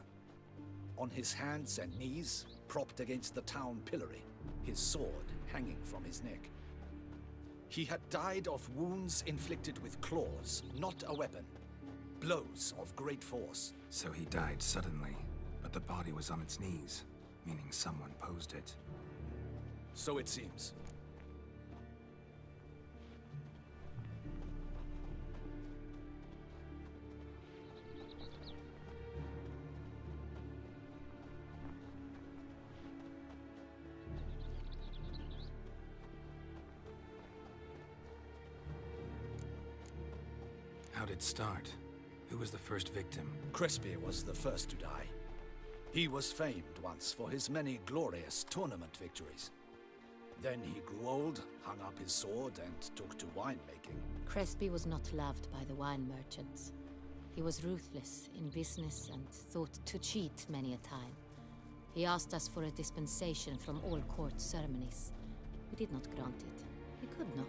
on his hands and knees, propped against the town pillory, his sword hanging from his neck. He had died of wounds inflicted with claws, not a weapon. Blows of great force. So he died suddenly, but the body was on its knees, meaning someone posed it. So it seems. How'd it start? Who was the first victim? Crespi was the first to die. He was famed once for his many glorious tournament victories. Then he grew old, hung up his sword, and took to winemaking. Crespi was not loved by the wine merchants. He was ruthless in business and thought to cheat many a time. He asked us for a dispensation from all court ceremonies. We did not grant it. We could not.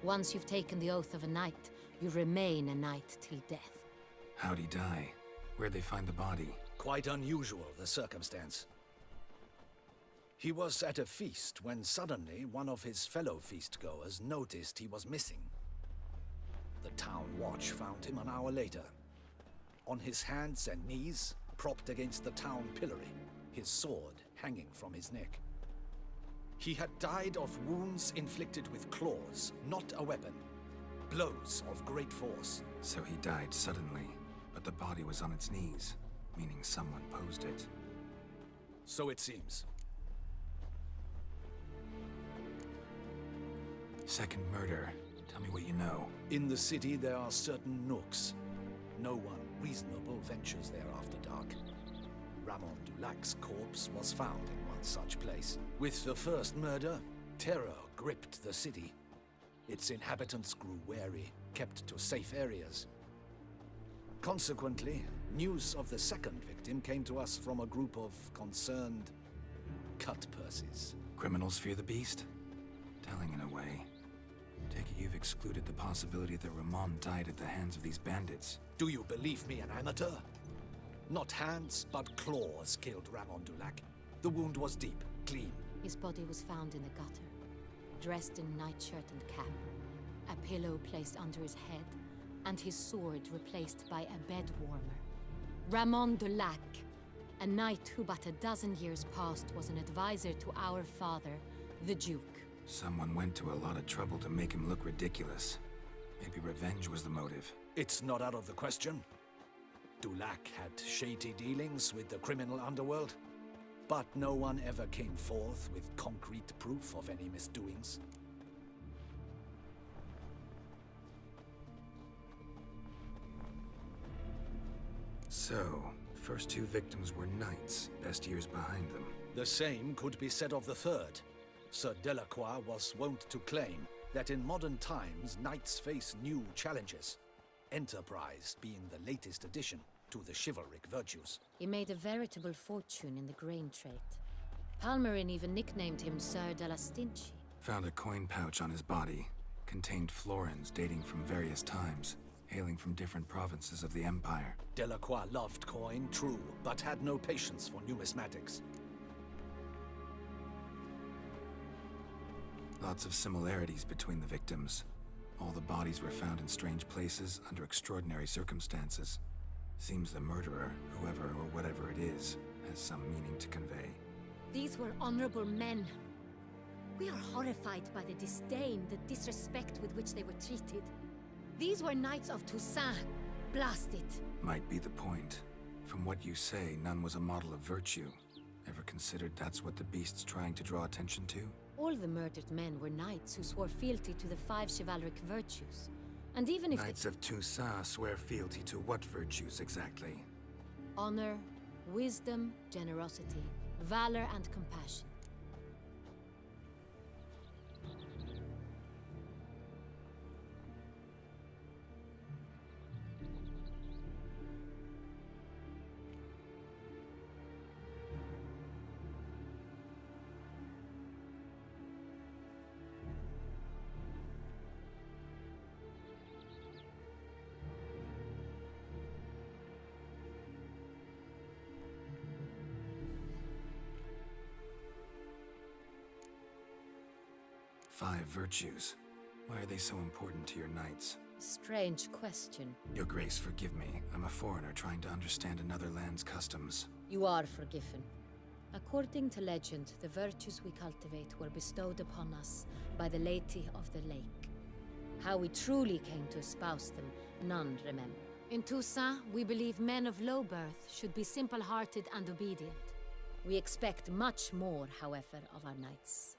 Once you've taken the oath of a knight, you remain a knight till death. How'd he die? Where'd they find the body? Quite unusual, the circumstance. He was at a feast when suddenly one of his fellow feastgoers noticed he was missing. The town watch found him an hour later, on his hands and knees, propped against the town pillory, his sword hanging from his neck. He had died of wounds inflicted with claws, not a weapon. Blows of great force. So he died suddenly, but the body was on its knees, meaning someone posed it. So it seems. Second murder. Tell me what you know. In the city, there are certain nooks. No one reasonable ventures there after dark. Ramon Dulac's corpse was found in one such place. With the first murder, terror gripped the city. its inhabitants grew wary, kept to safe areas. Consequently, news of the second victim came to us from a group of concerned cut-purses. Criminals fear the beast? Telling in a way. Take it you've excluded the possibility that Ramon died at the hands of these bandits. Do you believe me an amateur? Not hands, but claws killed Ramon Dulac. The wound was deep, clean. His body was found in the gutter, dressed in nightshirt and cap, a pillow placed under his head, and his sword replaced by a bed warmer. Ramon Dulac, a knight who but a dozen years past was an advisor to our father, the Duke. Someone went to a lot of trouble to make him look ridiculous. Maybe revenge was the motive. It's not out of the question. Dulac had shady dealings with the criminal underworld, but no one ever came forth with concrete proof of any misdoings. So, first two victims were knights, best years behind them. The same could be said of the third. Sir Delacroix was wont to claim that in modern times knights face new challenges, enterprise being the latest addition to the chivalric virtues. He made a veritable fortune in the grain trade. Palmerin even nicknamed him Sir de la Stinchi. Found a coin pouch on his body. Contained florins dating from various times, hailing from different provinces of the Empire. Delacroix loved coin, true, but had no patience for numismatics. Lots of similarities between the victims. All the bodies were found in strange places under extraordinary circumstances. Seems the murderer, whoever or whatever it is, has some meaning to convey. These were honorable men. We are horrified by the disdain, the disrespect with which they were treated. These were knights of Toussaint. Blast it. Might be the point. From what you say, none was a model of virtue. Ever considered that's what the beast's trying to draw attention to? All the murdered men were knights who swore fealty to the 5 chivalric virtues. And even if Knights of Toussaint swear fealty to what virtues exactly? honor, wisdom, generosity, valor, and compassion. Five virtues. Why are they so important to your knights? Strange question. Your Grace, forgive me. I'm a foreigner trying to understand another land's customs. You are forgiven. According to legend, the virtues we cultivate were bestowed upon us by the Lady of the Lake. How we truly came to espouse them, none remember. In Toussaint, we believe men of low birth should be simple-hearted and obedient. We expect much more, however, of our knights.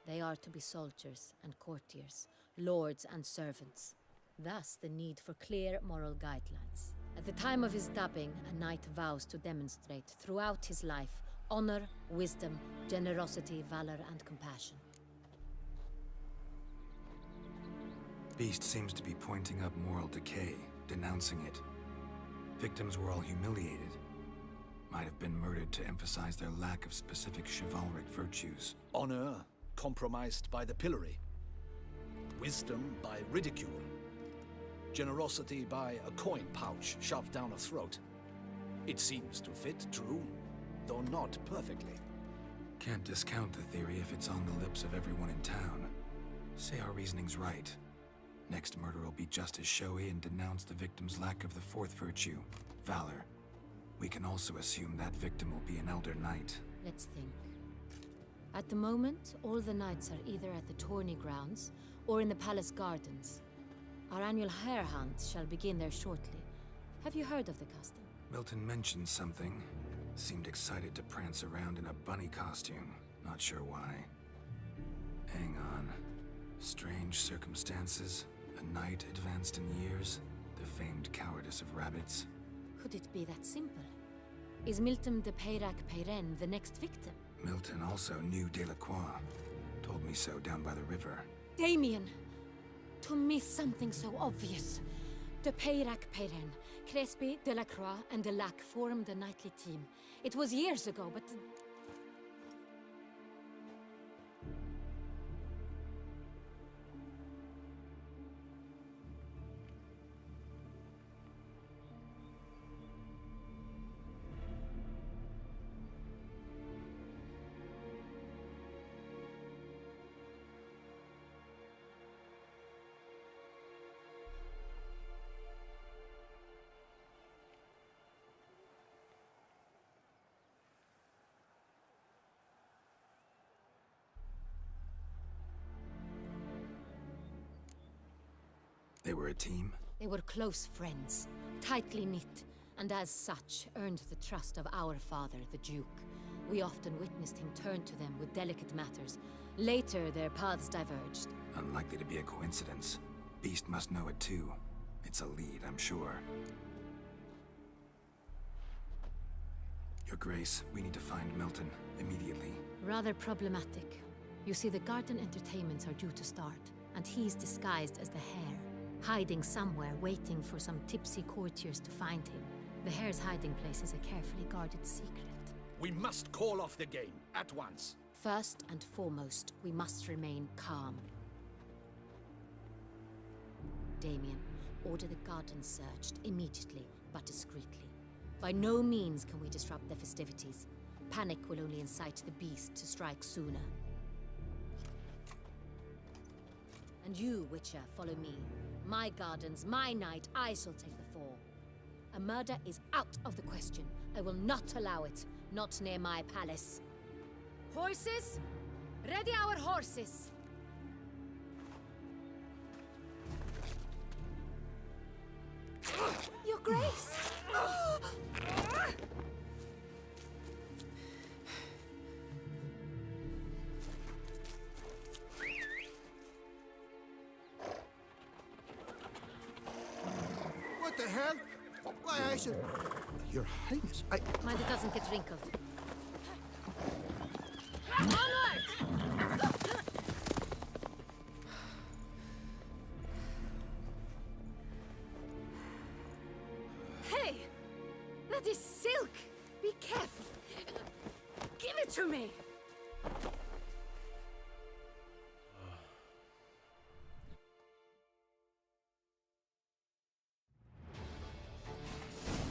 They are to be soldiers and courtiers, lords and servants. Thus, the need for clear moral guidelines. At the time of his dubbing, a knight vows to demonstrate throughout his life honor, wisdom, generosity, valor, and compassion. Beast seems to be pointing up moral decay, denouncing it. Victims were all humiliated. Might have been murdered to emphasize their lack of specific chivalric virtues. Honor compromised by the pillory. Wisdom by ridicule. Generosity by a coin pouch shoved down a throat. It seems to fit, true, though not perfectly. Can't discount the theory if it's on the lips of everyone in town. Say our reasoning's right. Next murder will be just as showy and denounce the victim's lack of the fourth virtue, valor. We can also assume that victim will be an elder knight. Let's think. At the moment, all the knights are either at the tourney grounds or in the palace gardens. Our annual hare hunt shall begin there shortly. Have you heard of the custom? Milton mentioned something. Seemed excited to prance around in a bunny costume. Not sure why. Hang on. Strange circumstances. A knight advanced in years. The famed cowardice of rabbits. Could it be that simple? Is Milton de Peyrac-Peyren the next victim? Milton also knew Delacroix. Told me so down by the river. Damien! to miss something so obvious? De Peyrac Peyren, Crespi, Delacroix, and Delac formed the knightly team. It was years ago, but... They were a team? They were close friends, tightly knit, and as such earned the trust of our father, the Duke. We often witnessed him turn to them with delicate matters. Later, their paths diverged. Unlikely to be a coincidence. Beast must know it too. It's a lead, I'm sure. Your Grace, we need to find Milton, immediately. Rather problematic. You see, the garden entertainments are due to start, and he's disguised as the Hare, hiding somewhere, waiting for some tipsy courtiers to find him. The Hare's hiding place is a carefully guarded secret. We must call off the game, at once. First and foremost, we must remain calm. Damien, order the garden searched immediately, but discreetly. By no means can we disrupt the festivities. Panic will only incite the beast to strike sooner. And you, Witcher, follow me. My gardens, my night, I shall take the fall. A murder is out of the question. I will not allow it. Not near my palace. Horses? Ready our horses! Your Grace! What the hell? Why, I should... Your Highness, I... Mind it doesn't get wrinkled. Onward! Hey! That is silk! Be careful! Give it to me!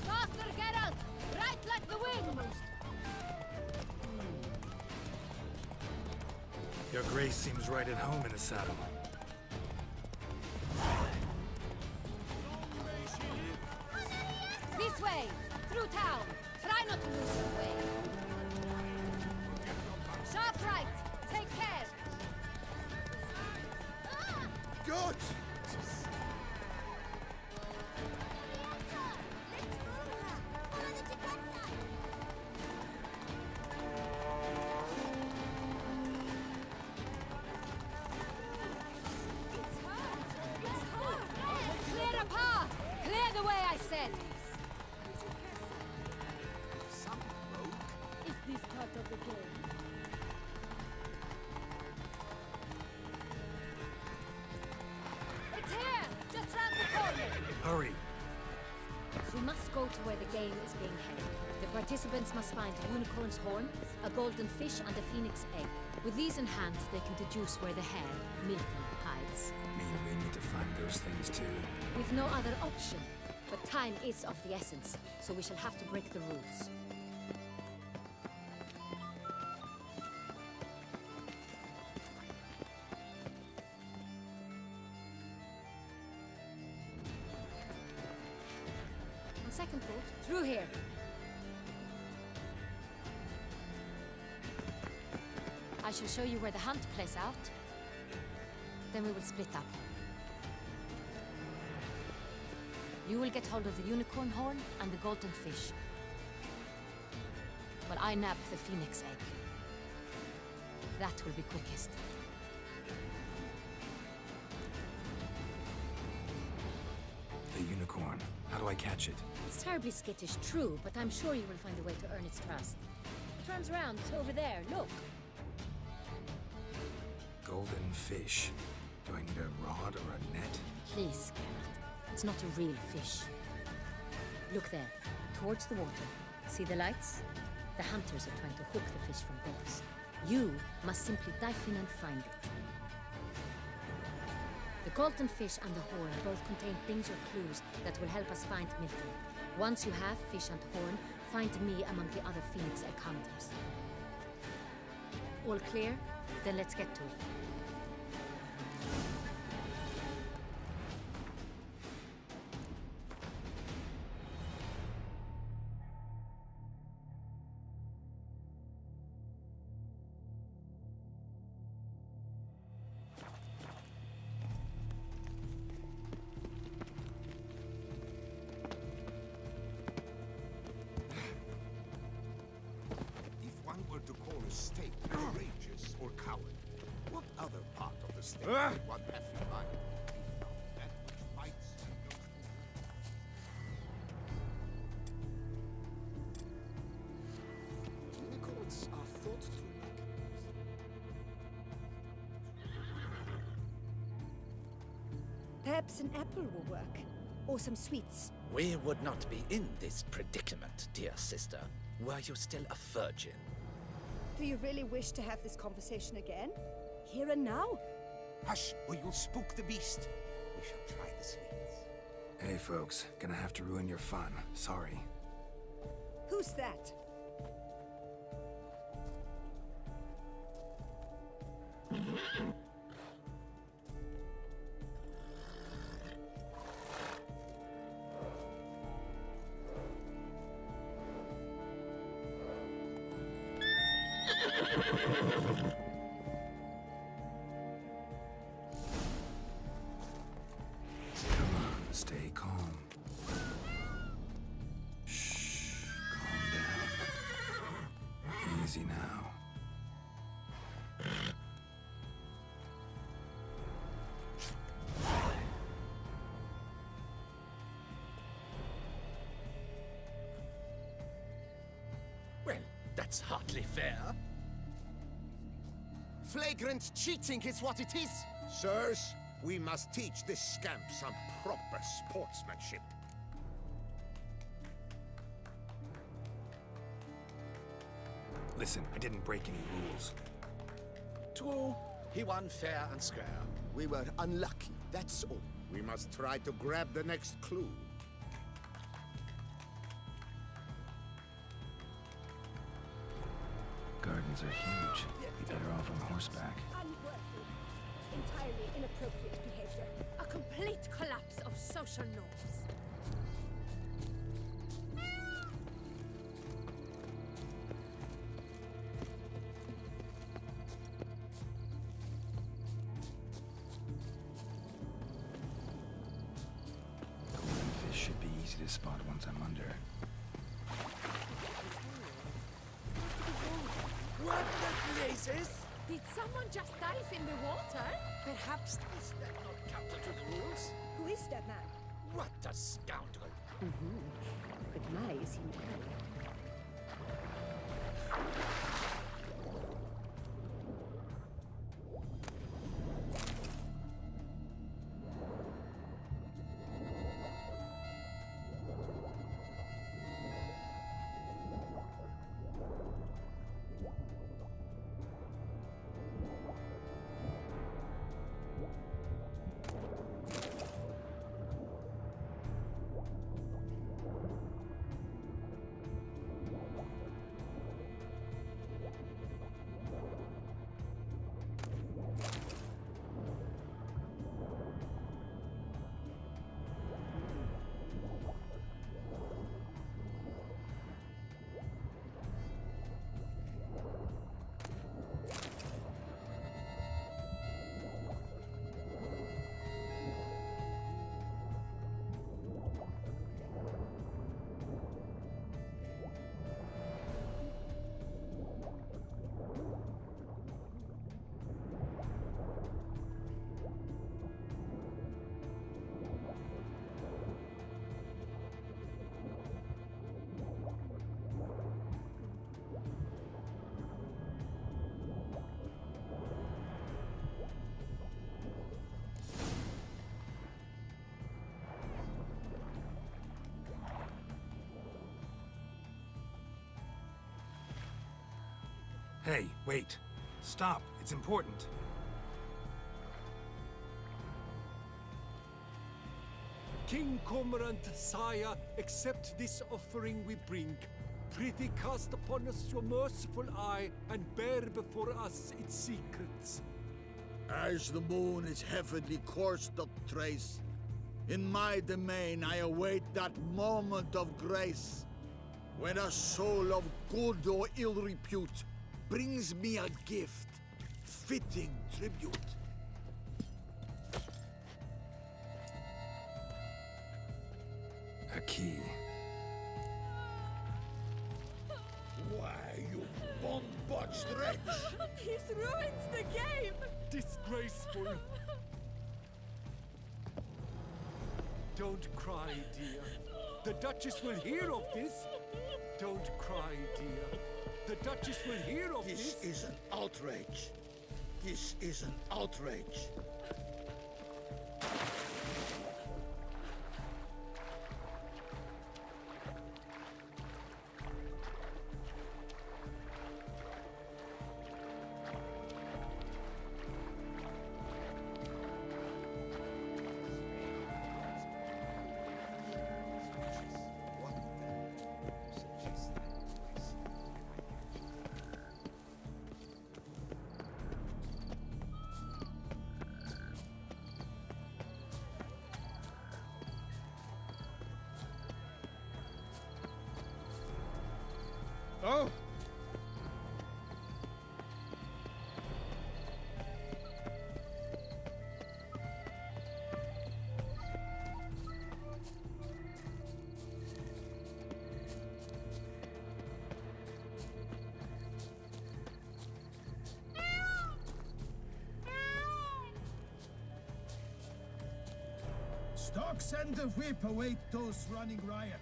Faster, Geralt! Right like the wind! Your Grace seems right at home in the saddle. This way! Through town! Try not to lose your way! Sharp right! Take care! Good! Clear a path! Clear the way, I said! Is this part of the game? It's here! Just round the corner! Hurry! We must go to where the game is being held. The participants must find a unicorn's horn, a golden fish, and a phoenix egg. With these in hand, they can deduce where the Hare, Milton, hides. Mean we need to find those things too. With no other option. But time is of the essence, so we shall have to break the rules. On second thought, through here. I shall show you where the hunt plays out. Then we will split up. You will get hold of the unicorn horn and the golden fish. While I nab the phoenix egg. That will be quickest. The unicorn. How do I catch it? It's terribly skittish, true, but I'm sure you will find a way to earn its trust. It runs around over there, look. Golden fish. Do I need a rod or a net? Please, Geralt. It's not a real fish. Look there, towards the water. See the lights? The hunters are trying to hook the fish from boats. You must simply dive in and find it. The Colton fish and the horn both contain things or clues that will help us find Milton. Once you have fish and horn, find me among the other Phoenix Egg hunters. All clear? Then let's get to it. If one were to call a snake courageous or coward, what other part of the snake would one have in mind? That which fights and goes to war. Unicorns are thought to lack. Perhaps an apple will work. Or some sweets. We would not be in this predicament, dear sister, were you still a virgin. Do you really wish to have this conversation again? Here and now? Hush, or you'll spook the beast. We shall try the sweets. Hey, folks. Gonna have to ruin your fun. Sorry. Who's that? Come on, stay calm. Shh, calm down. Easy now. Well, that's hardly fair. Flagrant cheating is what it is! Sirs, we must teach this scamp some proper sportsmanship. Listen, I didn't break any rules. True, he won fair and square. We were unlucky, that's all. We must try to grab the next clue. Gardens are huge. Be better off on horseback. Unworthy. Entirely inappropriate behavior. A complete collapse of social norms. Golden fish should be easy to spot once I'm under. What the blazes? Did someone just dive in the water? Perhaps is that not counter to the rules? Who is that man? What a scoundrel! But my is he married? Hey, wait. Stop. It's important. King Cormorant, sire, accept this offering we bring. Prithee cast upon us your merciful eye, and bear before us its secrets. As the moon its heavenly course doth trace, in my domain I await that moment of grace, when a soul of good or ill repute brings me a gift, fitting tribute. A key. Why, you bomb-botched wretch! He's ruined the game! Disgraceful. Don't cry, dear. The Duchess will hear of this. Don't cry, dear. The Duchess will hear of this. This is an outrage. This is an outrage. Oh! Stocks and the whip await those running riot.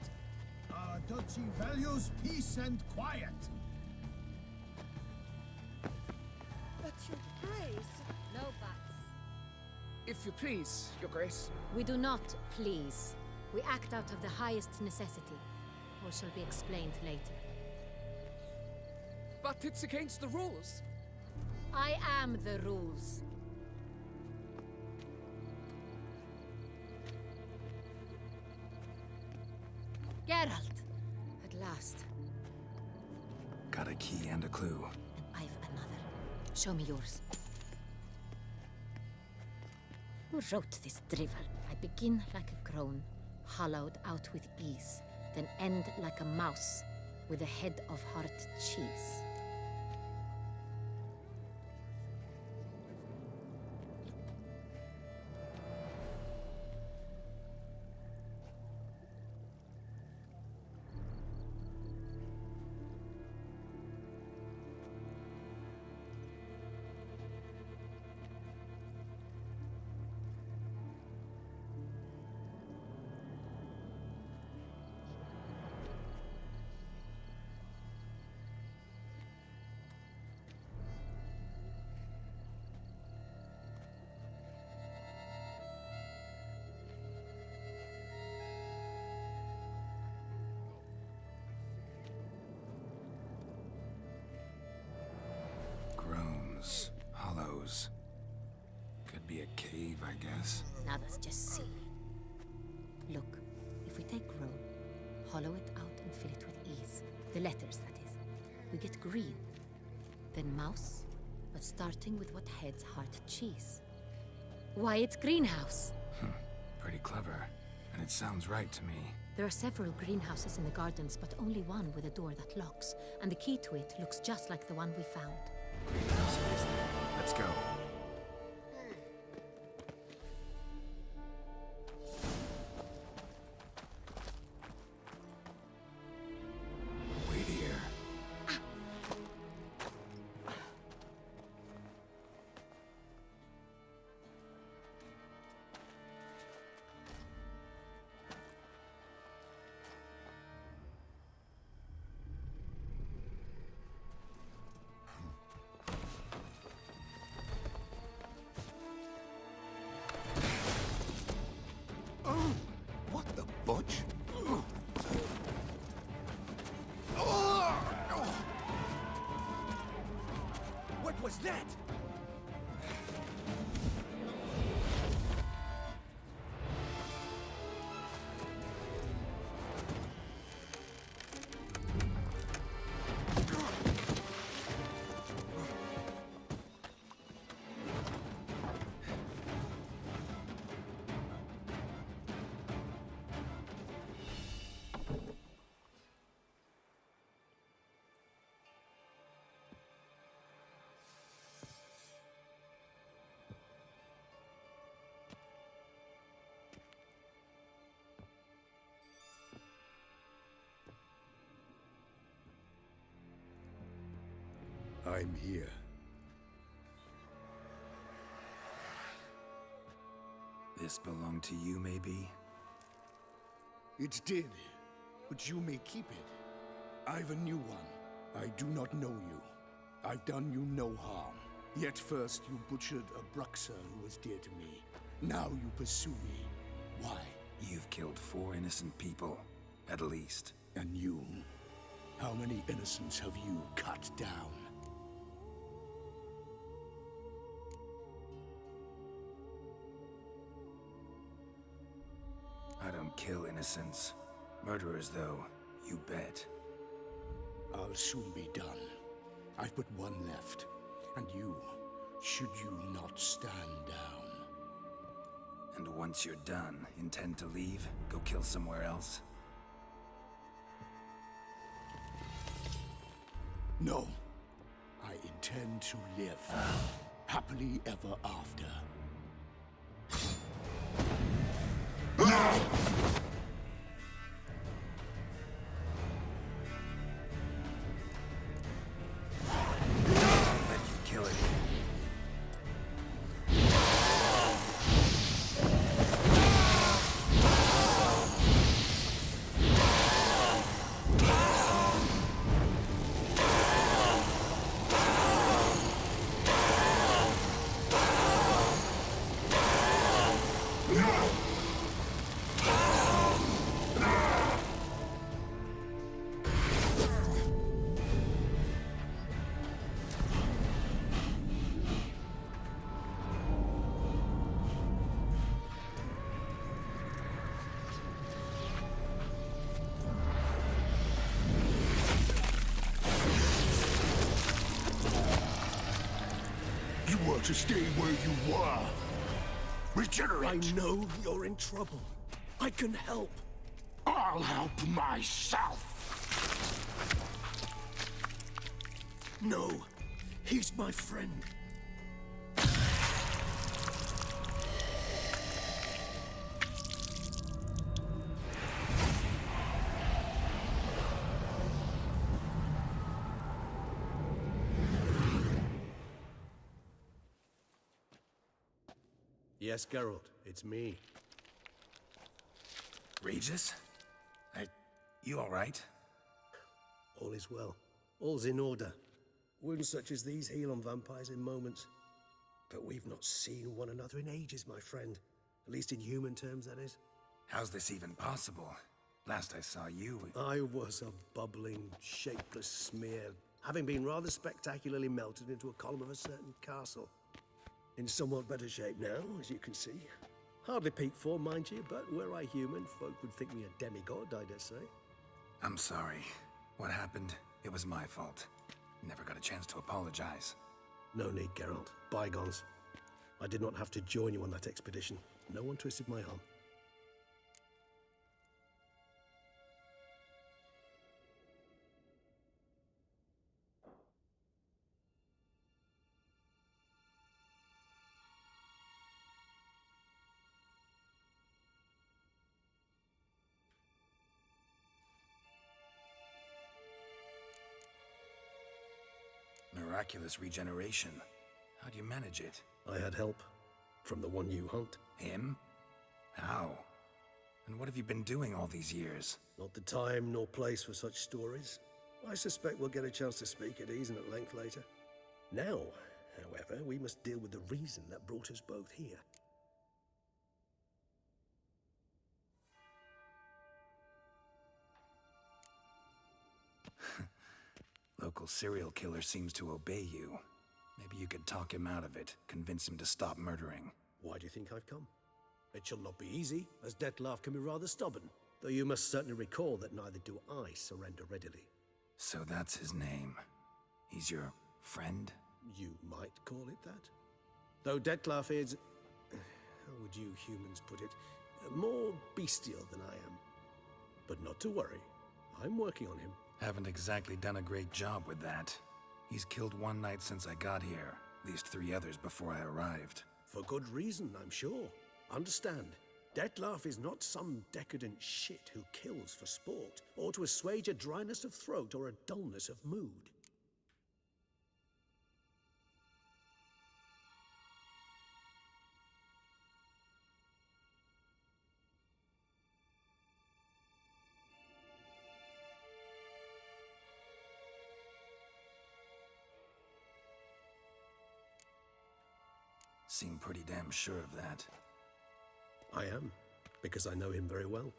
Our duchy values peace and quiet. But your grace... No buts. If you please, Your Grace. We do not please. We act out of the highest necessity. Or shall be explained later. But it's against the rules. I am the rules. Geralt! At last. Got a key and a clue. And I've another. Show me yours. Who wrote this drivel? I begin like a crone, hollowed out with ease, then end like a mouse, with a head of hard cheese. Groans, hollows. Could be a cave, I guess. Now that's just silly. Look, if we take groan, hollow it out and fill it with ease. The letters, that is. We get green. Then mouse, but starting with what heads heart cheese. Why, it's greenhouse! Pretty clever. And it sounds right to me. There are several greenhouses in the gardens, but only one with a door that locks, and the key to it looks just like the one we found. Greenhouse it is then. Let's go. Wait here. I'm here. This belonged to you, maybe? It did, but you may keep it. I've a new one. I do not know you. I've done you no harm. Yet first you butchered a Bruxer who was dear to me. Now you pursue me. Why? You've killed 4 innocent people, at least. And you? How many innocents have you cut down? I don't kill innocents. Murderers, though, you bet. I'll soon be done. I've but one left. And you, should you not stand down. And once you're done, intend to leave? Go kill somewhere else? No. I intend to live. Happily ever after. Let you kill it. You were to stay where you were. Regenerate! I know you're in trouble. I can help. I'll help myself! No, he's my friend. Yes, Geralt, it's me. Regis? You alright? All is well. All's in order. Wounds such as these heal on vampires in moments. But we've not seen one another in ages, my friend. At least in human terms, that is. How's this even possible? Last I saw you... I was a bubbling, shapeless smear, having been rather spectacularly melted into a column of a certain castle. In somewhat better shape now, as you can see. Hardly peak form, mind you, but were I human, folk would think me a demigod, I dare say. I'm sorry. What happened? It was my fault. Never got a chance to apologize. No need, Geralt. Bygones. I did not have to join you on that expedition. No one twisted my arm. Miraculous regeneration. How do you manage it? I had help. From the one you hunt. Him? How? And what have you been doing all these years? Not the time nor place for such stories. I suspect we'll get a chance to speak at ease and at length later. Now, however, we must deal with the reason that brought us both here. Local serial killer seems to obey you. Maybe you could talk him out of it, convince him to stop murdering. Why do you think I've come? It shall not be easy, as Dettlaff can be rather stubborn. Though you must certainly recall that neither do I surrender readily. So that's his name. He's your friend? You might call it that. Though Dettlaff is... how would you humans put it? More bestial than I am. But not to worry. I'm working on him. Haven't exactly done a great job with that. He's killed one knight since I got here. At least 3 others before I arrived. For good reason, I'm sure. Understand, Dettlaff is not some decadent shit who kills for sport, or to assuage a dryness of throat or a dullness of mood. Seem pretty damn sure of that. I am, because I know him very well.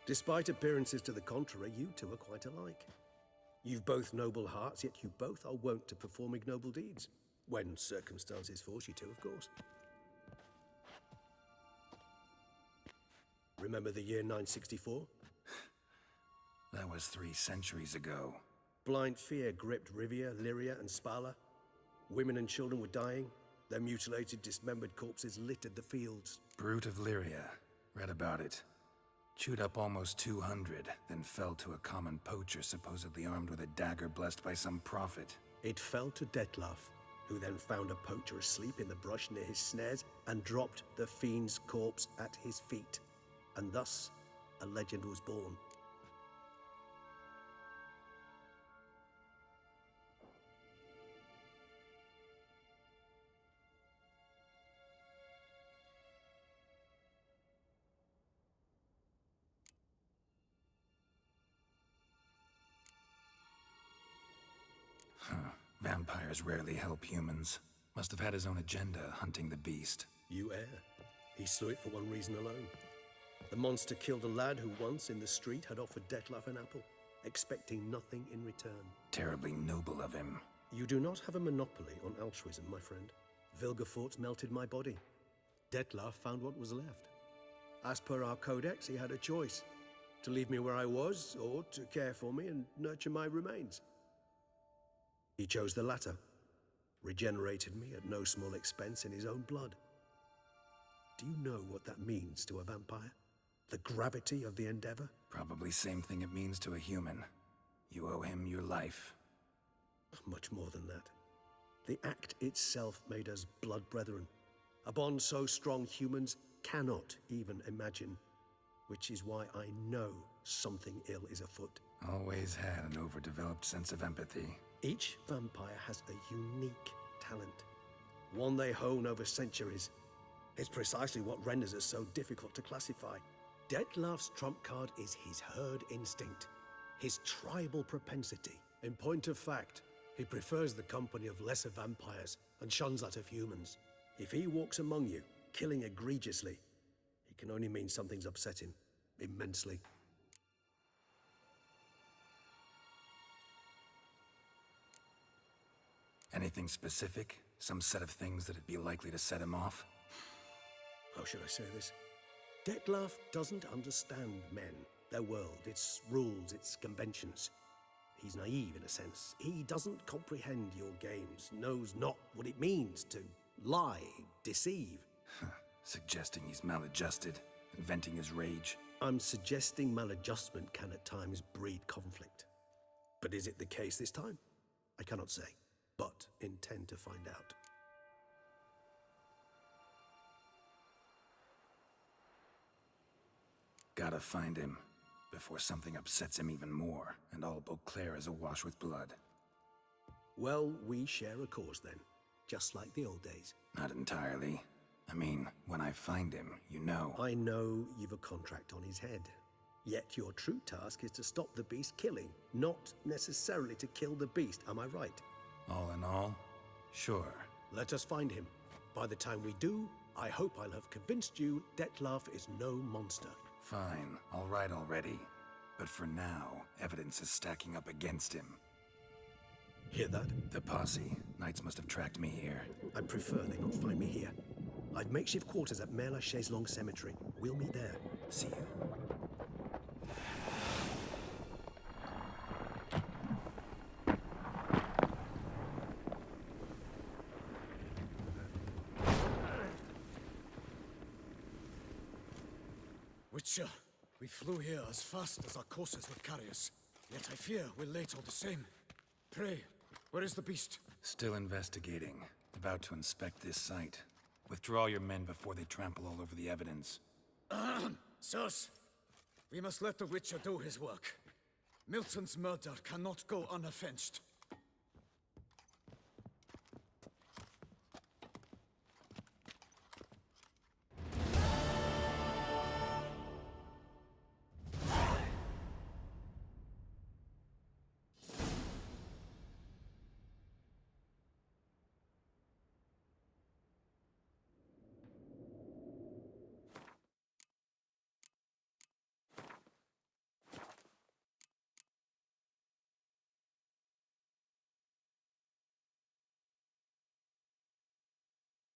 Despite appearances to the contrary, you two are quite alike. You've both noble hearts, yet you both are wont to perform ignoble deeds. When circumstances force you to, of course. Remember the year 964? That was 3 centuries ago. Blind fear gripped Rivia, Lyria, and Spala. Women and children were dying. Their mutilated, dismembered corpses littered the fields. Brute of Lyria. Read about it. Chewed up almost 200, then fell to a common poacher supposedly armed with a dagger blessed by some prophet. It fell to Dettlaff, who then found a poacher asleep in the brush near his snares and dropped the fiend's corpse at his feet. And thus, a legend was born. Vampires rarely help humans. Must have had his own agenda hunting the beast. You err. He slew it for one reason alone. The monster killed a lad who once in the street had offered Dettlaff an apple, expecting nothing in return. Terribly noble of him. You do not have a monopoly on altruism, my friend. Vilgefortz melted my body. Dettlaff found what was left. As per our codex, he had a choice: to leave me where I was, or to care for me and nurture my remains. He chose the latter, regenerated me at no small expense in his own blood. Do you know what that means to a vampire? The gravity of the endeavor? Probably same thing it means to a human. You owe him your life. Much more than that. The act itself made us blood brethren. A bond so strong humans cannot even imagine. Which is why I know something ill is afoot. Always had an overdeveloped sense of empathy. Each vampire has a unique talent. One they hone over centuries. It's precisely what renders it so difficult to classify. Dettlaff's trump card is his herd instinct, his tribal propensity. In point of fact, he prefers the company of lesser vampires and shuns that of humans. If he walks among you, killing egregiously, it can only mean something's upset him immensely. Anything specific? Some set of things that'd be likely to set him off? How should I say this? Dettlaff doesn't understand men, their world, its rules, its conventions. He's naive in a sense. He doesn't comprehend your games, knows not what it means to lie, deceive. Suggesting he's maladjusted, and venting his rage. I'm suggesting maladjustment can at times breed conflict. But is it the case this time? I cannot say, but intend to find out. Gotta find him, before something upsets him even more, and all Beauclair is awash with blood. Well, we share a cause then, just like the old days. Not entirely. I mean, when I find him, you know. I know you've a contract on his head. Yet your true task is to stop the beast killing, not necessarily to kill the beast, am I right? All in all, sure. Let us find him. By the time we do, I hope I'll have convinced you Dettlaff is no monster. Fine, all right already. But for now, evidence is stacking up against him. Hear that? The posse. Knights must have tracked me here. I prefer they not find me here. I've makeshift quarters at Mère Lachaise Long Cemetery. We'll meet there. See you. Witcher, we flew here as fast as our courses would carry us. Yet I fear we're late all the same. Pray, where is the beast? Still investigating. About to inspect this site. Withdraw your men before they trample all over the evidence. Sirs, we must let the Witcher do his work. Milton's murder cannot go unavenged.